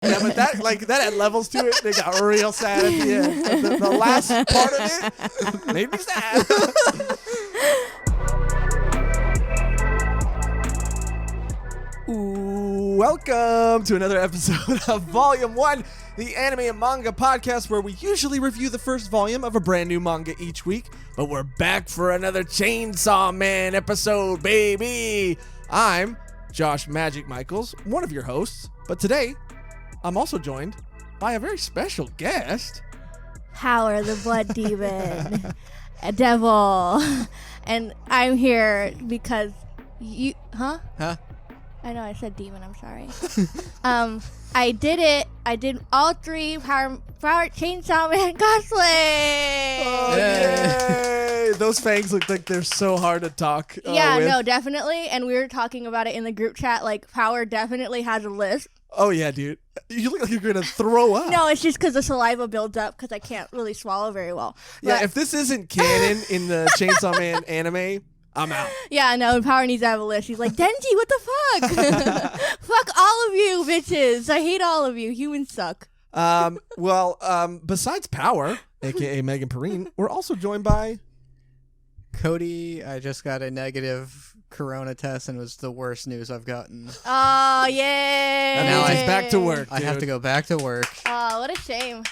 Yeah, but that had levels to it. They got real sad at the end. The last part of it made me sad. Welcome to another episode of Volume 1, the anime and manga podcast where we usually review the first volume of a brand new manga each week, but we're back for another Chainsaw Man episode, baby. I'm Josh Magic Michaels, one of your hosts, but today I'm also joined by a very special guest. Power the Blood Demon, a devil, and I'm here because you, Huh? I know I said demon. I'm sorry. I did it. I did all three Power Chainsaw Man cosplay. Oh, yay! Those fangs look like they're so hard to talk. Yeah, with. no, definitely. And we were talking about it in the group chat. Like, Power definitely has a list. Oh yeah, dude. You look like you're gonna throw up. No, it's just because the saliva builds up because I can't really swallow very well. Yeah, But, if this isn't canon in the Chainsaw Man anime, I'm out. yeah, no, Power needs to have a list. She's like, Denji, what the fuck? Fuck all of you, bitches. I hate all of you. Humans suck. Besides Power, aka Megan Perrine, we're also joined by Cody. I just got a negative corona test and it was the worst news I've gotten. Oh, yay. And now he's back to work. I have to go back to work. Oh, what a shame.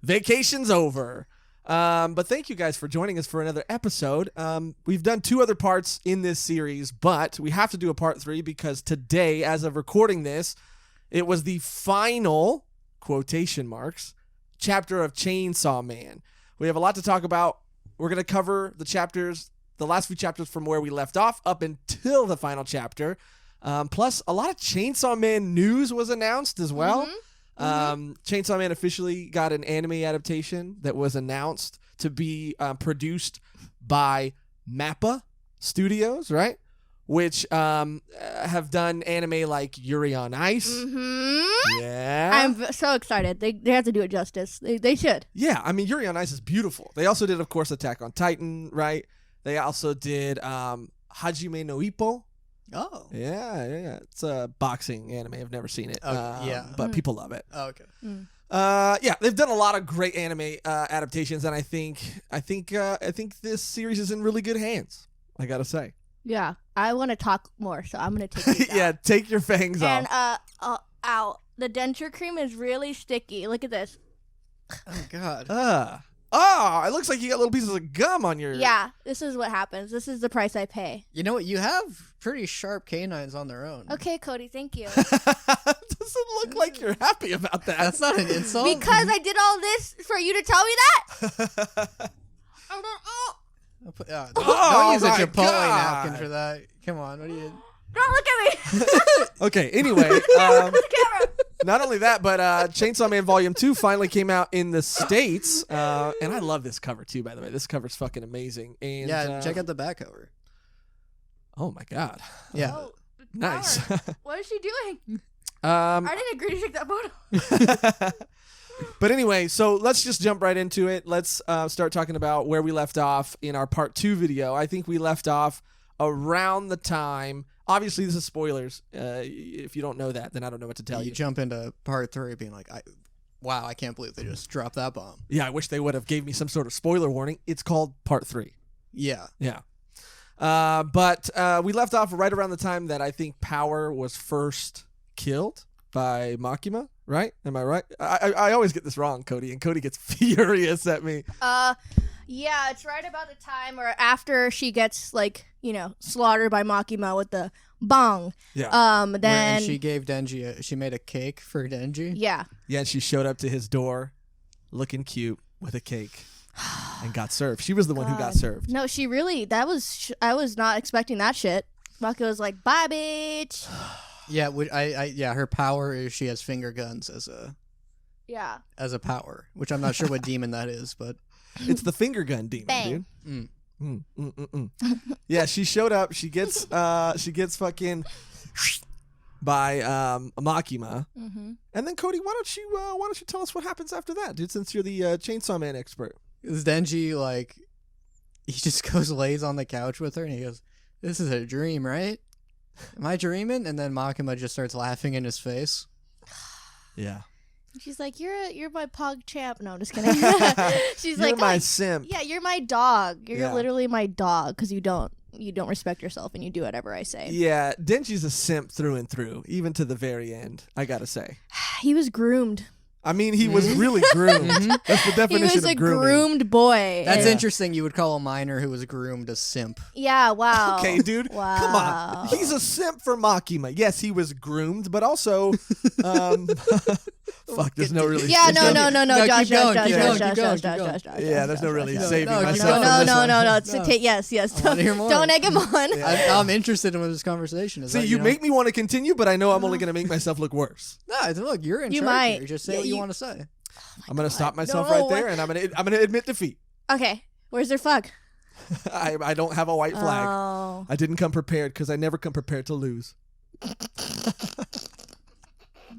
Vacation's over. But thank you guys for joining us for another episode. We've done 2 other parts in this series, but we have to do a part 3 because today, as of recording this, it was the final, quotation marks, chapter of Chainsaw Man. We have a lot to talk about. We're going to cover the last few chapters from where we left off up until the final chapter. Plus, a lot of Chainsaw Man news was announced as well. Chainsaw Man officially got an anime adaptation that was announced to be produced by MAPPA Studios, right? Which have done anime like Yuri on Ice. Yeah. I'm so excited. They have to do it justice. They should. Yeah, I mean, Yuri on Ice is beautiful. They also did, of course, Attack on Titan, right? They also did Hajime no Ippo. Oh. Yeah. It's a boxing anime. I've never seen it. Yeah. But people love it. Oh, okay. Yeah, they've done a lot of great anime adaptations, and I think this series is in really good hands. I gotta say. Yeah. I want to talk more, so I'm gonna take these Yeah, out. take your fangs And off. ow, the denture cream is really sticky. Look at this. Oh, God. It looks like you got little pieces of gum on your. Yeah, this is what happens. This is the price I pay. You know what? You have pretty sharp canines on their own. Okay, Cody, thank you. Doesn't look like you're happy about that. That's not an insult. Because I did all this for you to tell me that? Don't use a my Chipotle God. napkin for that. Come on. What are you... Don't look at me. Okay, anyway. Camera. Not only that, but Chainsaw Man Volume 2 finally came out in the States. And I love this cover, too, by the way. This cover's fucking amazing. And Yeah, check out the back cover. Oh, my God. Yeah. Oh, Nice. Power. What is she doing? I I didn't agree to take that photo. But anyway, so let's just jump right into it. Let's start talking about where we left off in our part 2 video. I think we left off around the time. Obviously, this is spoilers. If you don't know that, then I don't know what to tell You you. jump into part 3 being like, wow, I can't believe they just dropped that bomb. Yeah, I wish they would have gave me some sort of spoiler warning. It's called part 3. Yeah. Yeah. But we left off right around the time that I think Power was first killed by Makima, right? Am I right? I always get this wrong, Cody, and Cody gets furious at me. Yeah, it's right about the time or after she gets slaughtered by Makima with the bong. Yeah. And Then she gave Denji she made a cake for Denji. yeah. Yeah, and she showed up to his door looking cute with a cake and got served. She was the one who got God. served. No, she really. I was not expecting that shit. Makima was like, "Bye, bitch." Yeah, her power is she has finger guns as Yeah. a power, which I'm not sure what demon that is, but It's the finger gun demon, Bang. dude. Yeah, she showed up. She gets fucking by Makima. And then Cody, why don't you tell us what happens after that, dude? Since you're the Chainsaw Man expert. is Denji he just goes lays on the couch with her and he goes, "This is a dream, right? Am I dreaming?" And then Makima just starts laughing in his face. Yeah. She's like, you're my pog champ. No, I'm just kidding. She's You're like, my "Oh, simp. yeah, you're my dog. You're Yeah. literally my dog because you don't respect yourself and you do whatever I say." Yeah, Denji's a simp through and through, even to the very end, I gotta say. He was groomed. I mean, he was really groomed. That's the He definition was of a grooming. groomed boy. That's and- interesting. You would call a minor who was groomed a simp. Yeah, wow. Okay, dude. Wow. Come on. He's a simp for Makima. Yes, he was groomed, but also fuck, there's no really Yeah, no, No, Josh, keep going, Josh, keep Josh, going, Josh, keep going, Josh, keep Josh, going. Josh, Josh, Yeah, there's no Josh, really Josh, saving no, myself. no, from this one. no. Yes. wanna hear more. Don't egg him on. I'm interested in what this conversation is. See, like, you know? make me want to continue, but I know I'm only going to make myself look worse. No, look, you're in You charge might. here. Just say Yeah, what you you- want to say. I'm going to stop myself No. right there, and I'm going to admit defeat. Okay, where's their fuck? I don't have a white flag. Oh. I didn't come prepared because I never come prepared to lose.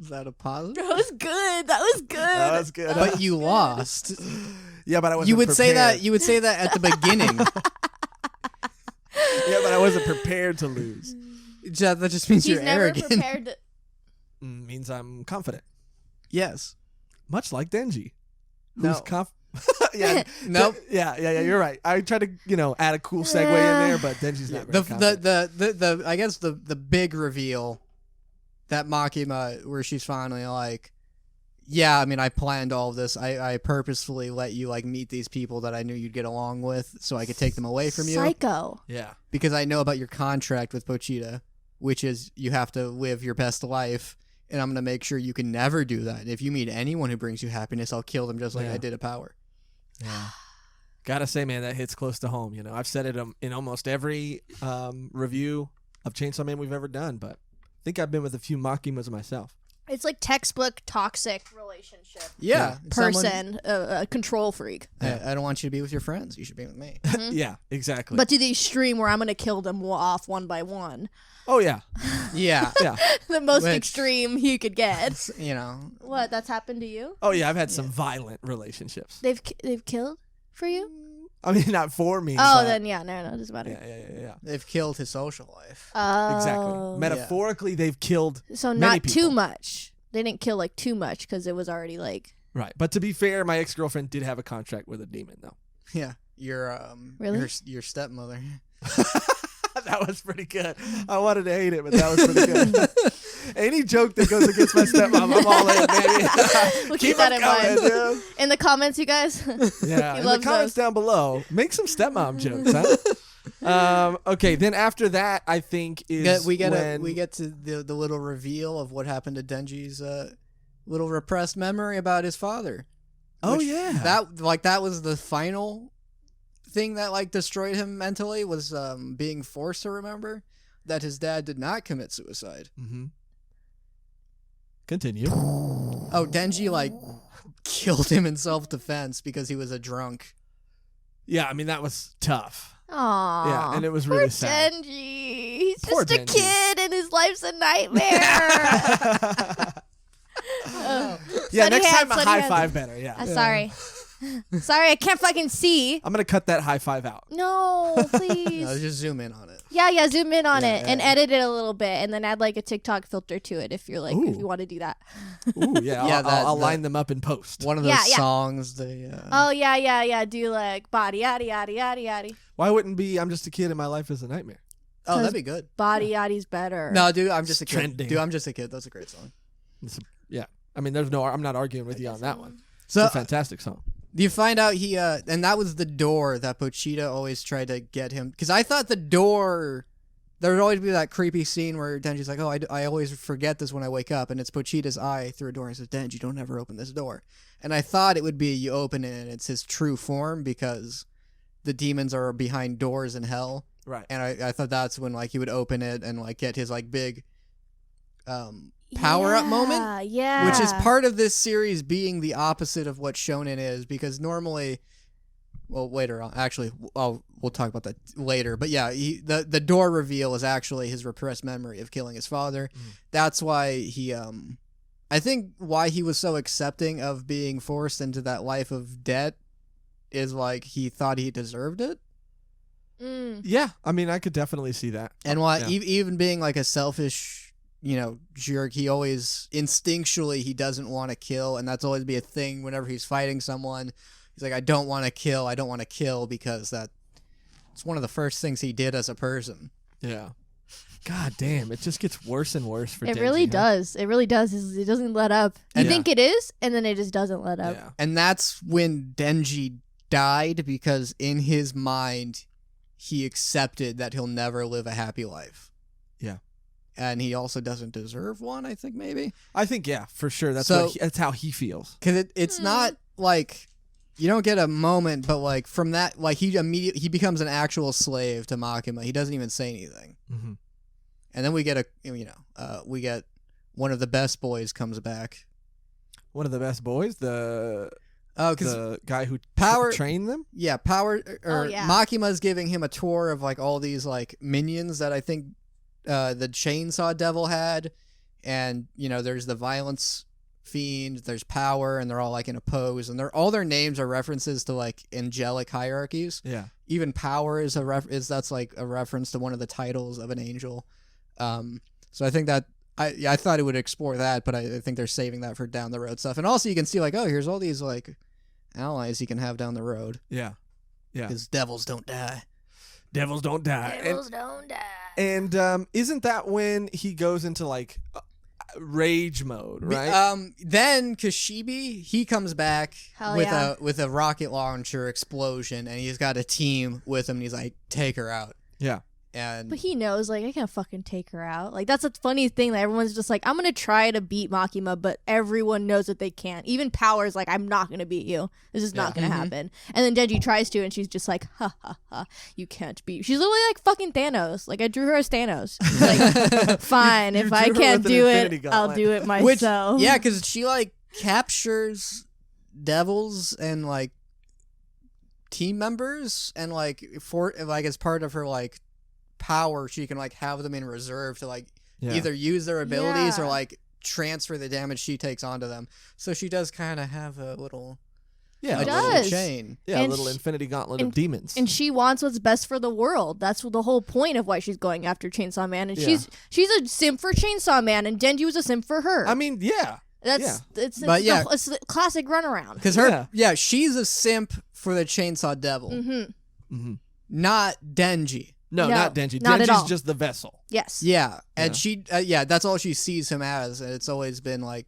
Is that a positive? That was good. That was good. That was good. But you lost. Yeah, but I wasn't You would say prepared. that. You would say that at the beginning. Yeah, but I wasn't prepared to lose. That just means He's you're never arrogant. prepared to. Means I'm confident. Yes. Much like Denji. No. Who's yeah. Nope. Yeah, you're right. I tried to, add a cool segue in there, but Denji's not The, very confident. the I guess the big reveal that Makima where she's finally like, yeah, I mean, I planned all of this. I purposefully let you like meet these people that I knew you'd get along with so I could take them away from you Psycho. Yeah. because I know about your contract with Pochita, which is you have to live your best life. And I'm going to make sure you can never do that. And if you meet anyone who brings you happiness, I'll kill them just like Yeah. I did a Power. Yeah. Gotta say, man, that hits close to home. I've said it in almost every review of Chainsaw Man we've ever done, but I think I've been with a few Makimas myself. It's like textbook toxic relationship. Yeah. Person, a control freak. I don't want you to be with your friends. You should be with me. Yeah, exactly. But to the extreme where I'm going to kill them off one by one. oh, yeah. Yeah. Yeah. The most Which- extreme you could get. You know. What? That's happened to you? Oh, yeah, I've had some violent relationships. They've killed for you? I mean, not for me. Oh, but- then yeah, no, doesn't matter. Yeah. They've killed his social life. Oh. Exactly. Metaphorically, they've killed So many not people. too much. They didn't kill like too much because it was already like. Right. But to be fair, my ex-girlfriend did have a contract with a demon, though. Yeah. Your Really? your stepmother. That was pretty good. I wanted to hate it, but that was pretty good. Any joke that goes against my stepmom, I'm all in, baby. We'll keep that in mind. Dude. In the comments, you guys. Yeah, He in the loves comments those. down below, make some stepmom jokes, huh? Okay, then after that, I think is We get when to the little reveal of what happened to Denji's little repressed memory about his father. Oh, Which yeah. that was the final thing that like destroyed him mentally was being forced to remember that his dad did not commit suicide. Mm-hmm. Continue. Oh, Denji like killed him in self-defense because he was a drunk. Yeah, I mean that was tough. Aww. Yeah, and it was Poor really sad. Denji. He's Poor just a Denji. kid and his life's a nightmare. Yeah, Sunny next hands, time a sunny high hands. five better. Yeah. Sorry. Sorry, I can't fucking see. I'm gonna cut that high five out. No, please. No, just zoom in on it. Yeah, zoom in on Yeah, it and yeah. edit it a little bit and then add like a TikTok filter to it if you're like, if Ooh. you want to do that. Ooh, yeah. Yeah, I'll that- line them up in post. One of those Yeah, yeah. songs. They Oh, yeah. Do like body, yaddy, yaddy, yaddy, yaddy. Why wouldn't be? I'm just a kid and my life is a nightmare. oh, that'd be good. Body, yaddy's better. No, dude, I'm just a kid. Trending. Dude, I'm just a kid. That's a great song. Yeah. I mean, I'm not arguing with you on that one. So It's a fantastic song. you find out he and that was the door that Pochita always tried to get him because I thought the door there would always be that creepy scene where Denji's like, oh, I always forget this when I wake up, and it's Pochita's eye through a door and says, Denji, don't ever open this door. And I thought it would be you open it and it's his true form because the demons are behind doors in hell, Right. and I thought that's when like he would open it and like get his like big power up moment. Yeah. Which is part of this series being the opposite of what shonen is, because normally, well, later on, actually, we'll talk about that later. But yeah, the door reveal is actually his repressed memory of killing his father. That's why he, I think, why he was so accepting of being forced into that life of debt is like he thought he deserved it, Mm. Yeah. I mean, I could definitely see that. and why Yeah. even being like a selfish, jerk. He always instinctually he doesn't want to kill, and that's always be a thing whenever he's fighting someone. He's like, I don't want to kill because it's one of the first things he did as a person. Yeah. God damn, it just gets worse and worse for Denji. It really huh? does. It really does. It doesn't let up. You Yeah. think it is, and then it just doesn't let up. Yeah. And that's when Denji died, because in his mind, he accepted that he'll never live a happy life. Yeah. And he also doesn't deserve one, I think, maybe. I think, yeah, for sure. That's So- that's how he feels. Because it's not like you don't get a moment, but like from that, like he becomes an actual slave to Makima. He doesn't even say anything. Mm-hmm. And then we get we get one of the best boys comes back. One of the best boys, the guy who Power- trained them. Yeah, yeah. Makima's giving him a tour of like all these like minions that I think the Chainsaw Devil had, and there's the Violence Fiend, there's Power, and they're all like in a pose, and all their names are references to like angelic hierarchies. Yeah. Even Power is that's like a reference to one of the titles of an angel. So I think that I thought it would explore that, but I think they're saving that for down the road stuff. And also you can see like, oh, here's all these like allies you can have down the road. Yeah. Yeah. Because devils don't die. Devils don't die. Devils don't die. And isn't that when he goes into like rage mode, right? Then Kashibi, he comes back Hell with yeah. with a rocket launcher explosion, and he's got a team with him, and he's like, take her out. Yeah. And But he knows, like, I can't fucking take her out. Like, that's a funny thing that everyone's just like, I'm gonna try to beat Makima, but everyone knows that they can't. Even Power's like, I'm not gonna beat you. This is not gonna happen. And then Denji tries to, and she's just like, ha ha ha, you can't beat. She's literally like fucking Thanos. Like, I drew her as Thanos. She's like, fine, You if drew I her can't with an do infinity it, I'll gauntlet. do it which, myself. yeah, because she like captures devils and like team members, and like as part of her like power, she can like have them in reserve to like either use their abilities or Yeah. like transfer the damage she takes onto them. So she does kind of have a little, Yeah. a She little does. chain. Yeah, a And little she- infinity gauntlet of demons. And she wants what's best for the world. That's the whole point of why she's going after Chainsaw Man. And Yeah. she's a simp for Chainsaw Man, and Denji was a simp for her. I mean, yeah. That's it's But yeah. it's the classic runaround. Because she's a simp for the Chainsaw Devil, Mm-hmm. not Denji. No, No, not Denji. not at Denji's all. just the vessel. Yes. Yeah, and Yeah. that's all she sees him as, and it's always been like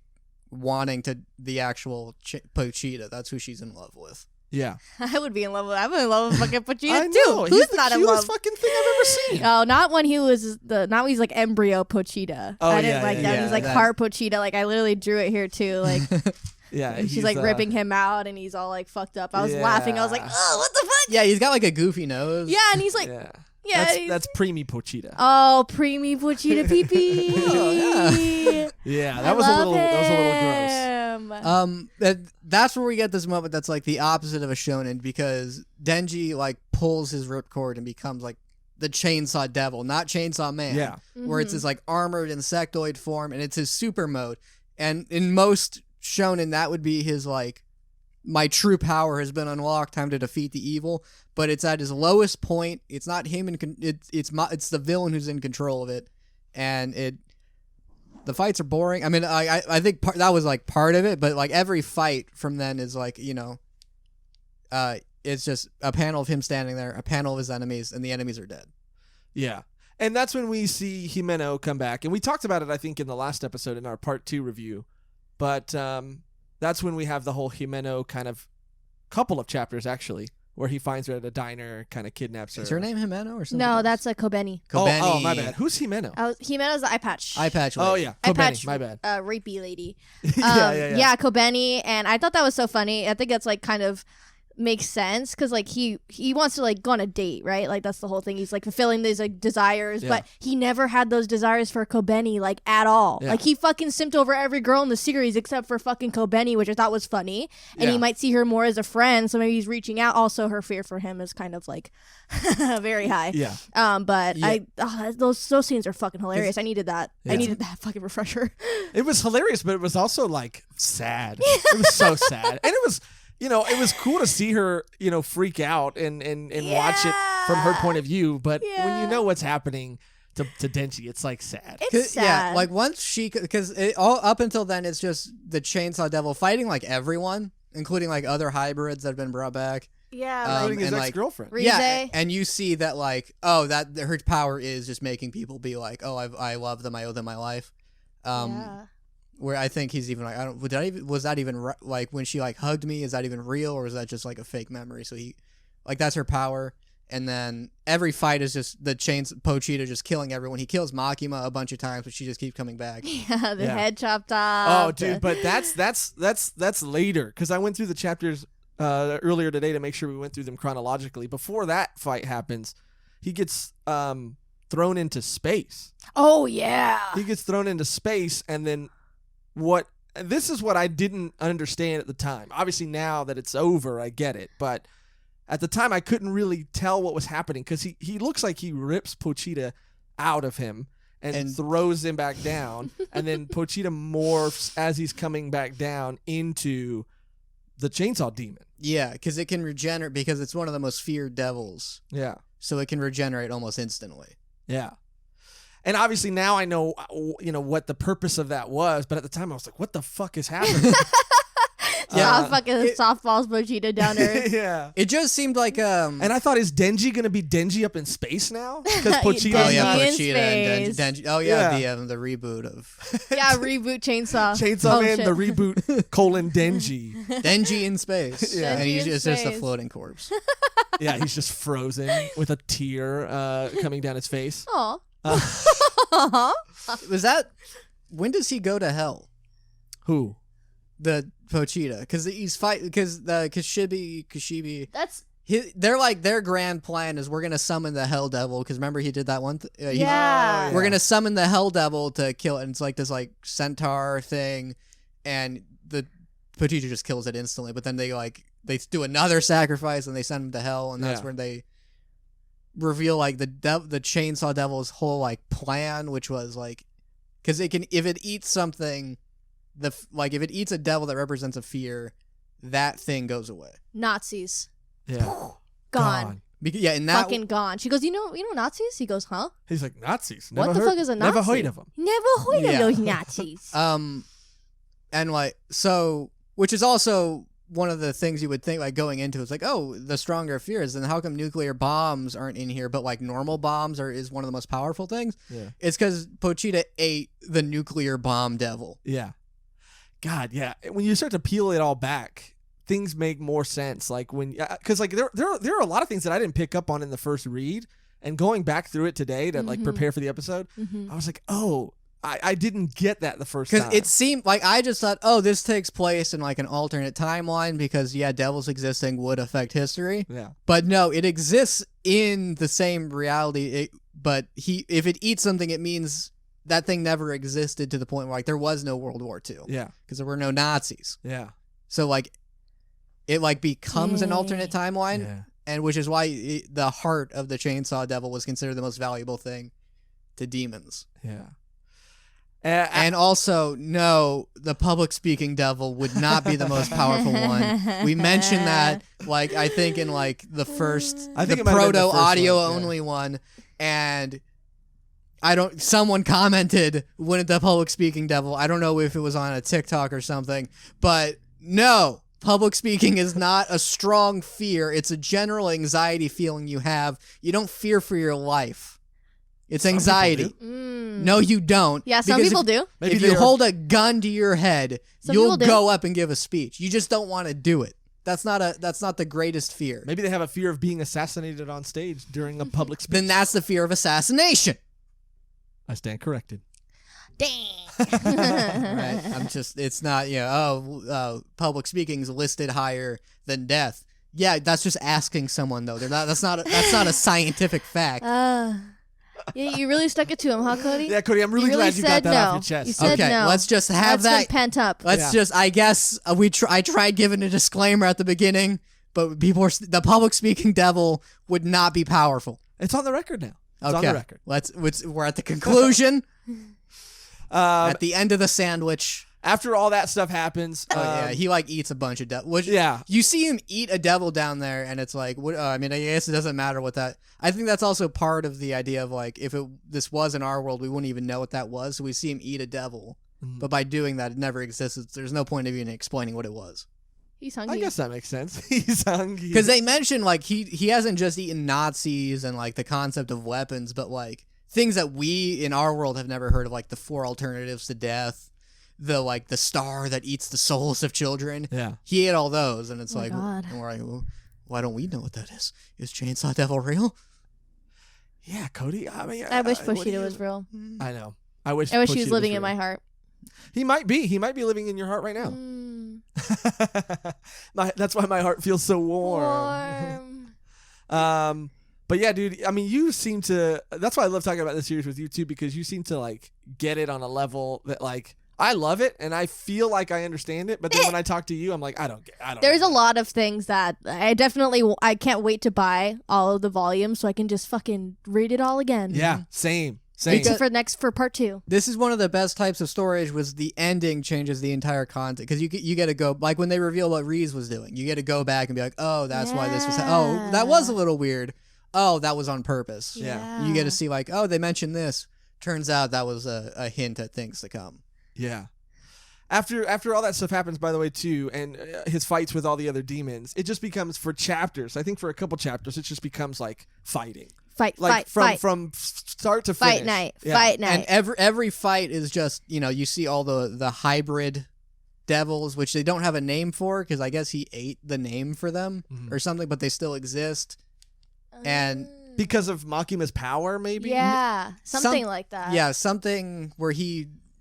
wanting to the actual Pochita. That's who she's in love with. Yeah. I would be in love with. I'm in love with fucking Pochita I too. know. Who's He's the not in cutest love? fucking thing I've ever seen. Oh, not when he was not when he's like embryo Pochita. Oh, I didn't yeah, like yeah, that. yeah, He's like that- heart Pochita. Like I literally drew it here too. Like Yeah. and she's he's, like ripping him out, and he's all like fucked up. I was laughing. I was like, Yeah. oh, what the fuck? Yeah, he's got like a goofy nose. Yeah, and he's like, Yeah. yeah, That's preemie Pochita. oh, preemie Pochita pee pee. Oh, yeah. Yeah, that was a little gross. That's where we get this moment that's like the opposite of a shonen, because Denji like pulls his ripcord and becomes like the Chainsaw Devil, not Chainsaw Man. Yeah. Where it's his like armored insectoid form, and it's his super mode. And in most shonen, that would be his like, my true power has been unlocked, time to defeat the evil. But it's at his lowest point. It's not him it's the villain who's in control of it, and the fights are boring. I mean, I think that was like part of it, but like every fight from then is like, it's just a panel of him standing there, a panel of his enemies, and the enemies are dead. Yeah. And that's when we see Himeno come back. And we talked about it, I think, in the last episode in our part 2 review. But that's when we have the whole Himeno kind of couple of chapters, actually, where he finds her at a diner, kind of kidnaps her. Is her name Himeno or something? No, else? that's a Kobeni. Kobeni. Oh, my bad. Who's Himeno? Himena's the eye patch. Eye patch. Oh, lady. yeah. Eye Kobeni, patch, my bad. rapey lady. Yeah. Kobeni, and I thought that was so funny. I think that's like kind of makes sense because like he wants to like go on a date, right? Like that's the whole thing. He's like fulfilling these like desires, Yeah. but he never had those desires for Kobeni like at all. Yeah. Like he fucking simped over every girl in the series except for fucking Kobeni, which I thought was funny. And Yeah. he might see her more as a friend, so maybe he's reaching out. Also, her fear for him is kind of like very high. Yeah. But Yeah. those scenes are fucking hilarious. I needed that. Yeah. I needed that fucking refresher. It was hilarious, but it was also like sad. It was so sad. And it was, it was cool to see her, freak out and watch it from her point of view. But when you Yeah. know what's happening, to Denji. It's like sad. It's sad. Yeah, like once she, because all up until then it's just the Chainsaw Devil fighting like everyone, including like other hybrids that have been brought back. Yeah, Including his and, like, ex-girlfriend. Rize. Yeah, and you see that like, oh, that her power is just making people be like, oh, I love them, I owe them my life. yeah. Where I think he's even like, I don't, was that even like when she like hugged me? Is that even real, or is that just like a fake memory? So he, like, that's her power. And then every fight is just the Pochita just killing everyone. He kills Makima a bunch of times, but she just keeps coming back. Yeah, the Yeah. head chopped off. Oh, dude, but that's later because I went through the chapters earlier today to make sure we went through them chronologically. Before that fight happens, he gets thrown into space. Oh, yeah. He gets thrown into space, and then this is what I didn't understand at the time. Obviously, now that it's over, I get it, but at the time, I couldn't really tell what was happening because he looks like he rips Pochita out of him and throws him back down, and then Pochita morphs as he's coming back down into the Chainsaw Demon. Yeah, because it can regenerate, because it's one of the most feared devils. Yeah. So it can regenerate almost instantly. Yeah. And obviously now I know, what the purpose of that was, but at the time I was like, what the fuck is happening? Softballs Vegeta down Earth. Yeah. It just seemed like And I thought, is Denji going to be Denji up in space now? Because Pochita. oh yeah, Denji in Pochita and space. Denji. Oh yeah, the reboot of Yeah, reboot Chainsaw. Chainsaw Oh, Man, shit. the reboot, Denji. Denji in space. Yeah. And Denji in it's just a space. floating corpse. Yeah, he's just frozen with a tear coming down his face. Aw. Was that? When does he go to hell? Who? The Pochita, because he's fight, because the Kashibi. That's They're like, their grand plan is we're gonna summon the Hell Devil, because remember he did that one. yeah. We're gonna summon the Hell Devil to kill it. And it's like this like centaur thing, and the Pochita just kills it instantly. But then they do another sacrifice and they send him to hell, and that's Yeah. when they reveal like the Chainsaw Devil's whole like plan, which was like, because it can, if it eats something, if it eats a devil that represents a fear, that thing goes away. Nazis. Yeah. Gone. Yeah, and that Fucking gone. She goes, you know Nazis? He goes, huh? He's like, Nazis. What Never the heard- fuck is a Nazi? Never heard of them. Never heard Yeah. of those Nazis. and like, so, which is also one of the things you would think, like, going into, it's like, oh, the stronger fears, and how come nuclear bombs aren't in here, but like normal bombs is one of the most powerful things? Yeah. It's because Pochita ate the nuclear bomb devil. Yeah. God, yeah. When you start to peel it all back, things make more sense. Like because like there are a lot of things that I didn't pick up on in the first read, and going back through it today to like prepare for the episode, I was like, oh, I didn't get that the first time. Because it seemed like, I just thought, oh, this takes place in like an alternate timeline, because yeah, devils existing would affect history. Yeah. But no, it exists in the same reality. But if it eats something, it means that thing never existed to the point where like there was no World War II. Yeah. Because there were no Nazis. Yeah. So like it like becomes an alternate timeline, Yeah. and which is why the heart of the Chainsaw Devil was considered the most valuable thing to demons. Yeah. And also, no, the public speaking devil would not be the most powerful one. We mentioned that, like, I think in like the first, I think the it might have been the proto first audio one, yeah. only one, and someone commented, wouldn't the public speaking devil, I don't know if it was on a TikTok or something, but no, public speaking is not a strong fear. It's a general anxiety feeling you have. You don't fear for your life. It's Some people anxiety. do. No, you don't. Yeah, some Because people if, do. Maybe if they you are- hold a gun to your head, Some you'll people do. go up and give a speech. You just don't want to do it. That's not the greatest fear. Maybe they have a fear of being assassinated on stage during a public speech. Then that's the fear of assassination. I stand corrected. Dang. Right? It's not, public speaking's listed higher than death. Yeah, that's just asking someone though. That's not a scientific fact. Yeah, you really stuck it to him, huh, Cody? Yeah, Cody, I'm really You really glad you got said that off no. your chest. You said Okay, no. let's just have That's that. been pent up. Let's Yeah. just, I guess, I tried giving a disclaimer at the beginning, but the public speaking devil would not be powerful. It's on the record now. It's Okay, on the record. we're at the conclusion, Um, at the end of the sandwich. After all that stuff happens, Oh yeah, he like eats a bunch of devil. Yeah. You see him eat a devil down there, and it's like, what? I mean, I guess it doesn't matter what that. I think that's also part of the idea of like, if this was in our world, we wouldn't even know what that was. So we see him eat a devil, but by doing that, it never existed. There's no point of even explaining what it was. He's hungry. I guess that makes sense. He's hungry. Because they mention like he hasn't just eaten Nazis and like the concept of weapons, but like things that we in our world have never heard of, like the 4 alternatives to death, the star that eats the souls of children. Yeah. He ate all those, and it's Oh my like, God. well, why don't we know what that is? Is Chainsaw Devil real? Yeah, Cody. I mean, I wish what do Bushido you- was real. I know. I wish I wish he Bushido was living in real. my heart. He might be. He might be living in your heart right now. Mm, That's why my heart feels so warm. warm. But yeah, dude. I mean, you seem to. That's why I love talking about this series with you too, because you seem to like get it on a level that like I love it and I feel like I understand it. But then when I talk to you, I'm like, I don't get. I don't. There's know a lot of things that I can't wait to buy all of the volumes so I can just fucking read it all again. Yeah, same. Same. Because- for part 2. This is one of the best types of stories. Was the ending changes the entire content, because you get to go like when they reveal what Reese was doing, you get to go back and be like, oh, that's why this was. Oh, that was a little weird. Oh, that was on purpose. Yeah. You get to see like, oh, they mentioned this. Turns out that was a hint at things to come. Yeah. After all that stuff happens, by the way, too, and his fights with all the other demons, it just becomes for chapters. I think for a couple chapters, it just becomes like fighting, Fight, like fight, from start to finish. fight night, Yeah. fight night. And every fight is just, you see all the hybrid devils, which they don't have a name for, because I guess he ate the name for them or something, but they still exist. And Because of Makima's power, maybe. yeah, something Some- like that. yeah, something where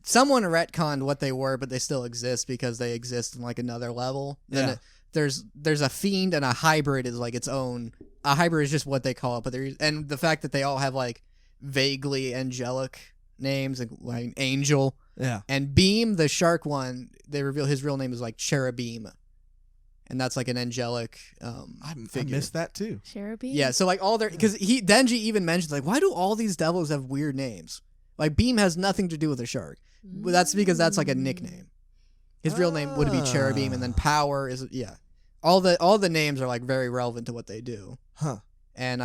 someone retconned what they were, but they still exist because they exist in like another level. Yeah. Then there's a fiend, and a hybrid is like its own. A hybrid is just what they call it, but and the fact that they all have like vaguely angelic names, like Angel Yeah. and Beam, the shark one. They reveal his real name is like Cherubim, and that's like an angelic I figure. missed that too. Cherubi? Yeah, so like all their, because Denji even mentions like, why do all these devils have weird names? Like Beam has nothing to do with a shark. Well, that's because that's like a nickname. His real name would be Cherubim, and then Power is All the names are like very relevant to what they do. Huh. And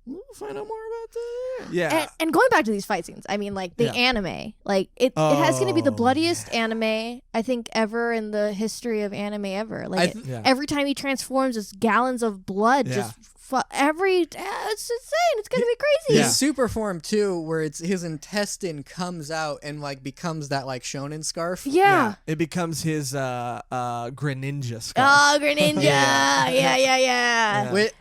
we'll find out more about that. Yeah. And going back to these fight scenes, I mean, like the Yeah. anime, like it has going to be the Oh, bloodiest anime I think ever in the history of anime ever. Like Yeah. every time he transforms, it's gallons of blood. Yeah. Just it's insane. It's going to be crazy. Yeah. His super form too, where it's his intestine comes out and like becomes that like shonen scarf. Yeah. It becomes his Greninja scarf. Oh, Greninja. Yeah. Wait,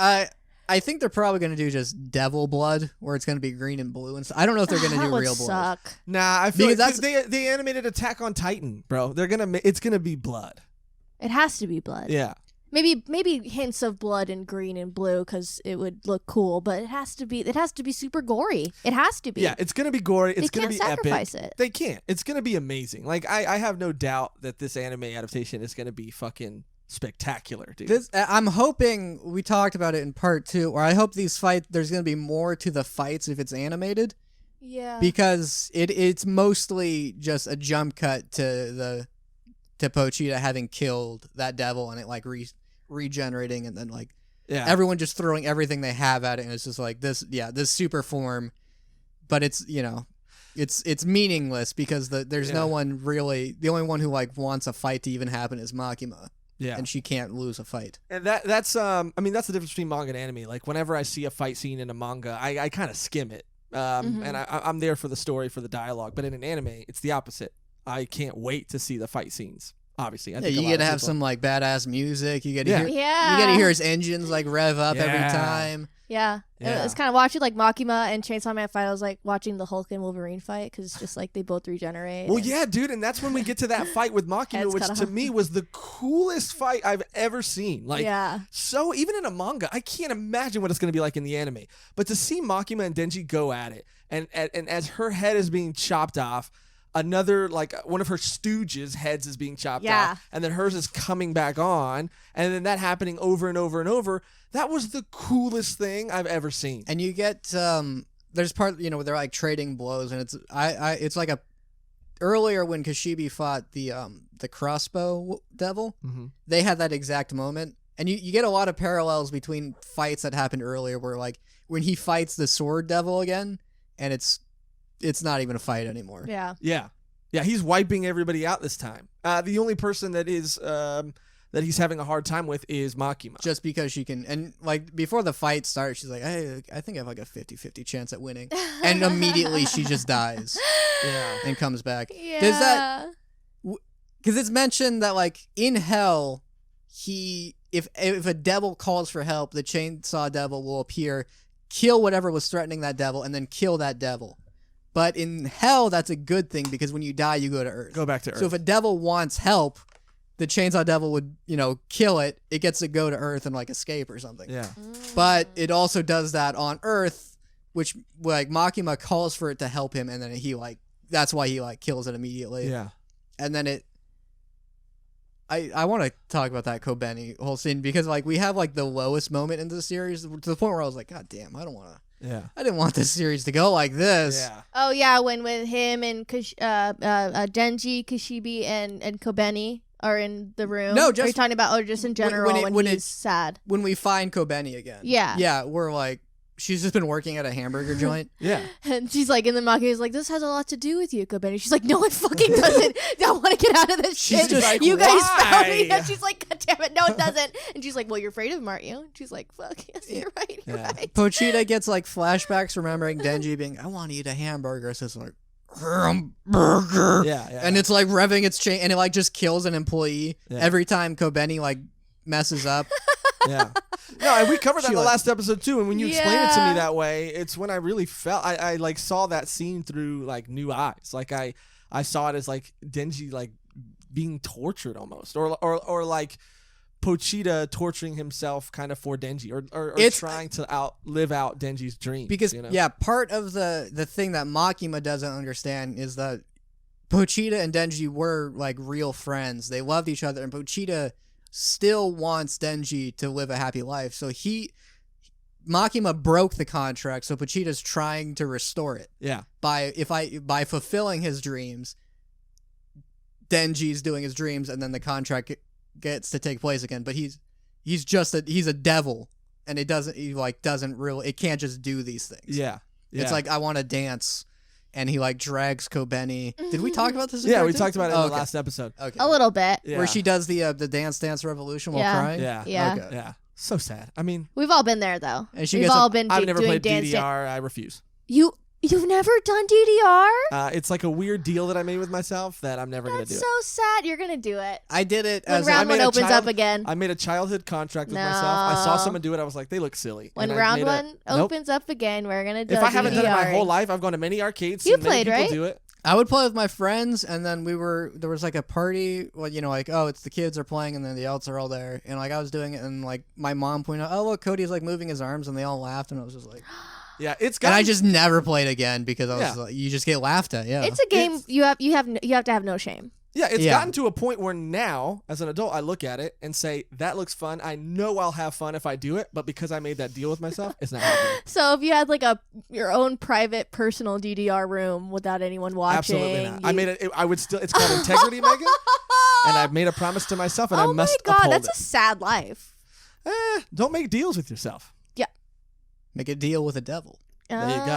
I think they're probably gonna do just devil blood, where it's gonna be green and blue and stuff. I don't know if they're gonna That do would real blood. suck. Nah, I feel Because like they animated Attack on Titan, bro. It's gonna be blood. It has to be blood. Yeah. Maybe hints of blood in green and blue because it would look cool, but it has to be super gory. It has to be. Yeah, it's gonna be gory. It's They gonna can't be sacrifice epic. it. They can't. It's gonna be amazing. Like I have no doubt that this anime adaptation is gonna be fucking spectacular, dude. I'm hoping we talked about it in part 2, or I hope these fights. There's gonna be more to the fights if it's animated, Yeah. because it's mostly just a jump cut to Pochita having killed that devil, and it like regenerating, and then like Yeah. everyone just throwing everything they have at it, and it's just like this super form, but it's it's meaningless because there's no one really. The only one who like wants a fight to even happen is Makima, Yeah. and she can't lose a fight. And that's I mean that's the difference between manga and anime. Like whenever I see a fight scene in a manga, I kind of skim it. And I'm there for the story, for the dialogue. But in an anime, it's the opposite. I can't wait to see the fight scenes. Obviously, I think you a lot get to of have people- some like badass music. You get to Yeah. hear, Yeah. you get to hear his engines like rev up every Yeah. time. Yeah. Yeah. It's kind of watching like Makima and Chainsaw Man fight. I was like watching the Hulk and Wolverine fight because it's just like they both regenerate. Well, and- yeah, dude, and that's when we get to that fight with Makima, Heads which cut to off. me was the coolest fight I've ever seen. Like, yeah. so even in a manga, I can't imagine what it's going to be like in the anime. But to see Makima and Denji go at it, and as her head is being chopped off, another like one of her stooges' heads is being chopped Yeah. off, and then hers is coming back on, and then that happening over and over and over. That was the coolest thing I've ever seen. And you get there's part where they're like trading blows, and it's like earlier when Kashibi fought the crossbow devil, they had that exact moment. And you get a lot of parallels between fights that happened earlier where like when he fights the sword devil again and it's not even a fight anymore. Yeah. Yeah. Yeah, he's wiping everybody out this time. The only person that is that he's having a hard time with is Makima. Just because she can, and like before the fight starts, she's like, hey, I think I have like a 50-50 chance at winning. And immediately she just dies. Yeah. And comes back. Yeah. Does that, because it's mentioned that like in hell, if a devil calls for help, the chainsaw devil will appear, kill whatever was threatening that devil, and then kill that devil. But in hell, that's a good thing because when you die, you go to Earth. Go back to Earth. So if a devil wants help, the chainsaw devil would, kill it. It gets to go to Earth and like escape or something. Yeah. But it also does that on Earth, which like Makima calls for it to help him, and then that's why he like kills it immediately. Yeah. And then I want to talk about that Kobeni whole scene because like we have like the lowest moment in the series to the point where I was like, God damn, I didn't want this series to go like this. Yeah. Oh yeah, when with him and Denji, Kashibi, and Kobeni are in the room. No, are just you talking about, or just in general when he's sad? When we find Kobeni again. Yeah. Yeah, we're like, she's just been working at a hamburger joint. Yeah. And she's like, and then Maki's like, this has a lot to do with you, Kobeni. She's like, no, it fucking doesn't. I want to get out of this shit. just like, you guys why? found me. And she's like, God damn it, no, it doesn't. And she's like, well, you're afraid of him, aren't you? And she's like, fuck, yes, you're right, you're right. Pochita gets like flashbacks remembering Denji being, I want to eat a hamburger. So it's like, hamburger. Yeah. And it's like revving its chain, and it like just kills an employee every time Kobeni like messes up. Yeah. No, and we covered that in the like- last episode too. And when you explain it to me that way, it's when I really felt I like saw that scene through like new eyes. Like I saw it as like Denji like being tortured almost, or like Pochita torturing himself kind of for Denji, or trying to live out Denji's dreams. Because part of the thing that Makima doesn't understand is that Pochita and Denji were like real friends. They loved each other, and Pochita still wants Denji to live a happy life. So Makima broke the contract, so Pochita's trying to restore it. Yeah. By fulfilling his dreams, Denji's doing his dreams, and then the contract gets to take place again. But he's a devil, and it can't just do these things. Yeah. It's like, I want to dance. And he like drags Kobeni. Did we talk about this? Yeah, we talked about it in the last episode. Okay. A little bit. Yeah. Where she does the Dance Revolution while crying. Yeah. Yeah. Okay. Yeah. So sad. I mean, We've all been there, though. And she We've gets all been I've never doing played dance. DDR. I refuse. You've never done DDR? It's like a weird deal that I made with myself that I'm never going to do That's it. so sad. You're gonna do it I did it when as round one made a opens child- up again. I made a childhood contract with myself. I saw someone do it. I was like, they look silly. When And I round made one Nope. opens up again, we're gonna do If I haven't done it my DDR. whole life, I've gone to many arcades. You seen many played, people right? do it. I would play with my friends, and then there was like a party, well, like, oh, it's the kids are playing, and then the adults are all there, and like I was doing it, and like my mom pointed out, oh look, Cody's like moving his arms, and they all laughed, and I was just like, Yeah, it's got. and I just never played again because I was like, you just get laughed at. Yeah, It's a game. You have to have no shame. It's Yeah. gotten to a point where now, as an adult, I look at it and say, that looks fun. I know I'll have fun if I do it, but because I made that deal with myself, it's not happening. So if you had like your own private personal DDR room without anyone watching, Absolutely not. I made it. I would still. It's called integrity, Megan. And I've made a promise to myself, and I oh my must god, uphold that's it. a sad life. Don't make deals with yourself. make a deal with the devil. There you go.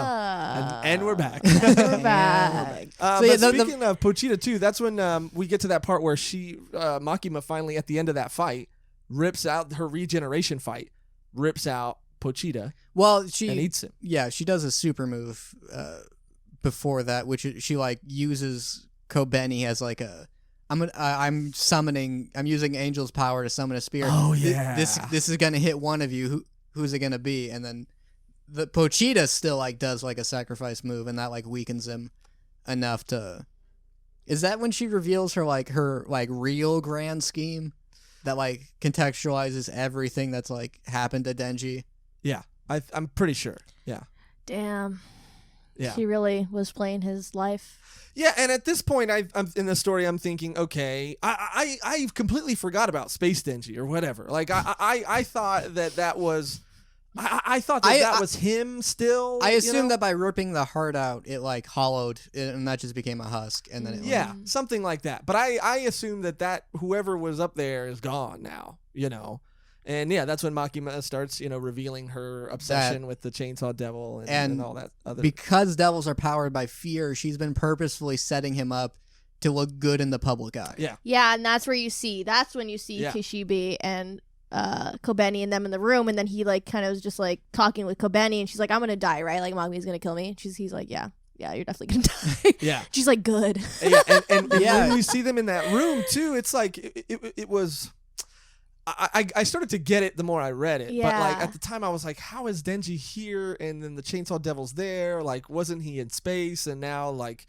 And we're back. We're back. So, yeah, but speaking of Pochita too, that's when we get to that part where Makima finally at the end of that fight rips out her regeneration fight, rips out Pochita Well, and she eats him. she does a super move before that, which she like uses Kobeni as like a. I'm using Angel's power to summon a spirit. Oh, yeah. This is gonna hit one of you. Who's it gonna be? And then the Pochita still like does like a sacrifice move, and that like weakens him enough to. Is that when she reveals her real grand scheme that like contextualizes everything that's like happened to Denji? Yeah, I'm pretty sure. Yeah. Damn. Yeah. He really was playing his life. Yeah, and at this point, I'm in the story. I'm thinking, okay, I completely forgot about Space Denji or whatever. Like I thought that was I thought that was him still. I assumed that by ripping the heart out, it like hollowed and that just became a husk, and then it something like that. But I assumed that whoever was up there is gone now, And that's when Makima starts, revealing her obsession with the Chainsaw Devil and all that other. Because devils are powered by fear, she's been purposefully setting him up to look good in the public eye. Yeah. Yeah, and that's when you see Kishibe and Kobeni and them in the room, and then he like kind of was just like talking with Kobeni, and she's like, "I'm gonna die, right? Like Makima's gonna kill me." He's like, "Yeah, you're definitely gonna die." Yeah. She's like, "Good." And when we see them in that room too, it's like it was. I started to get it the more I read it, but like at the time I was like, how is Denji here and then the Chainsaw Devil's there? Like, wasn't he in space? And now like,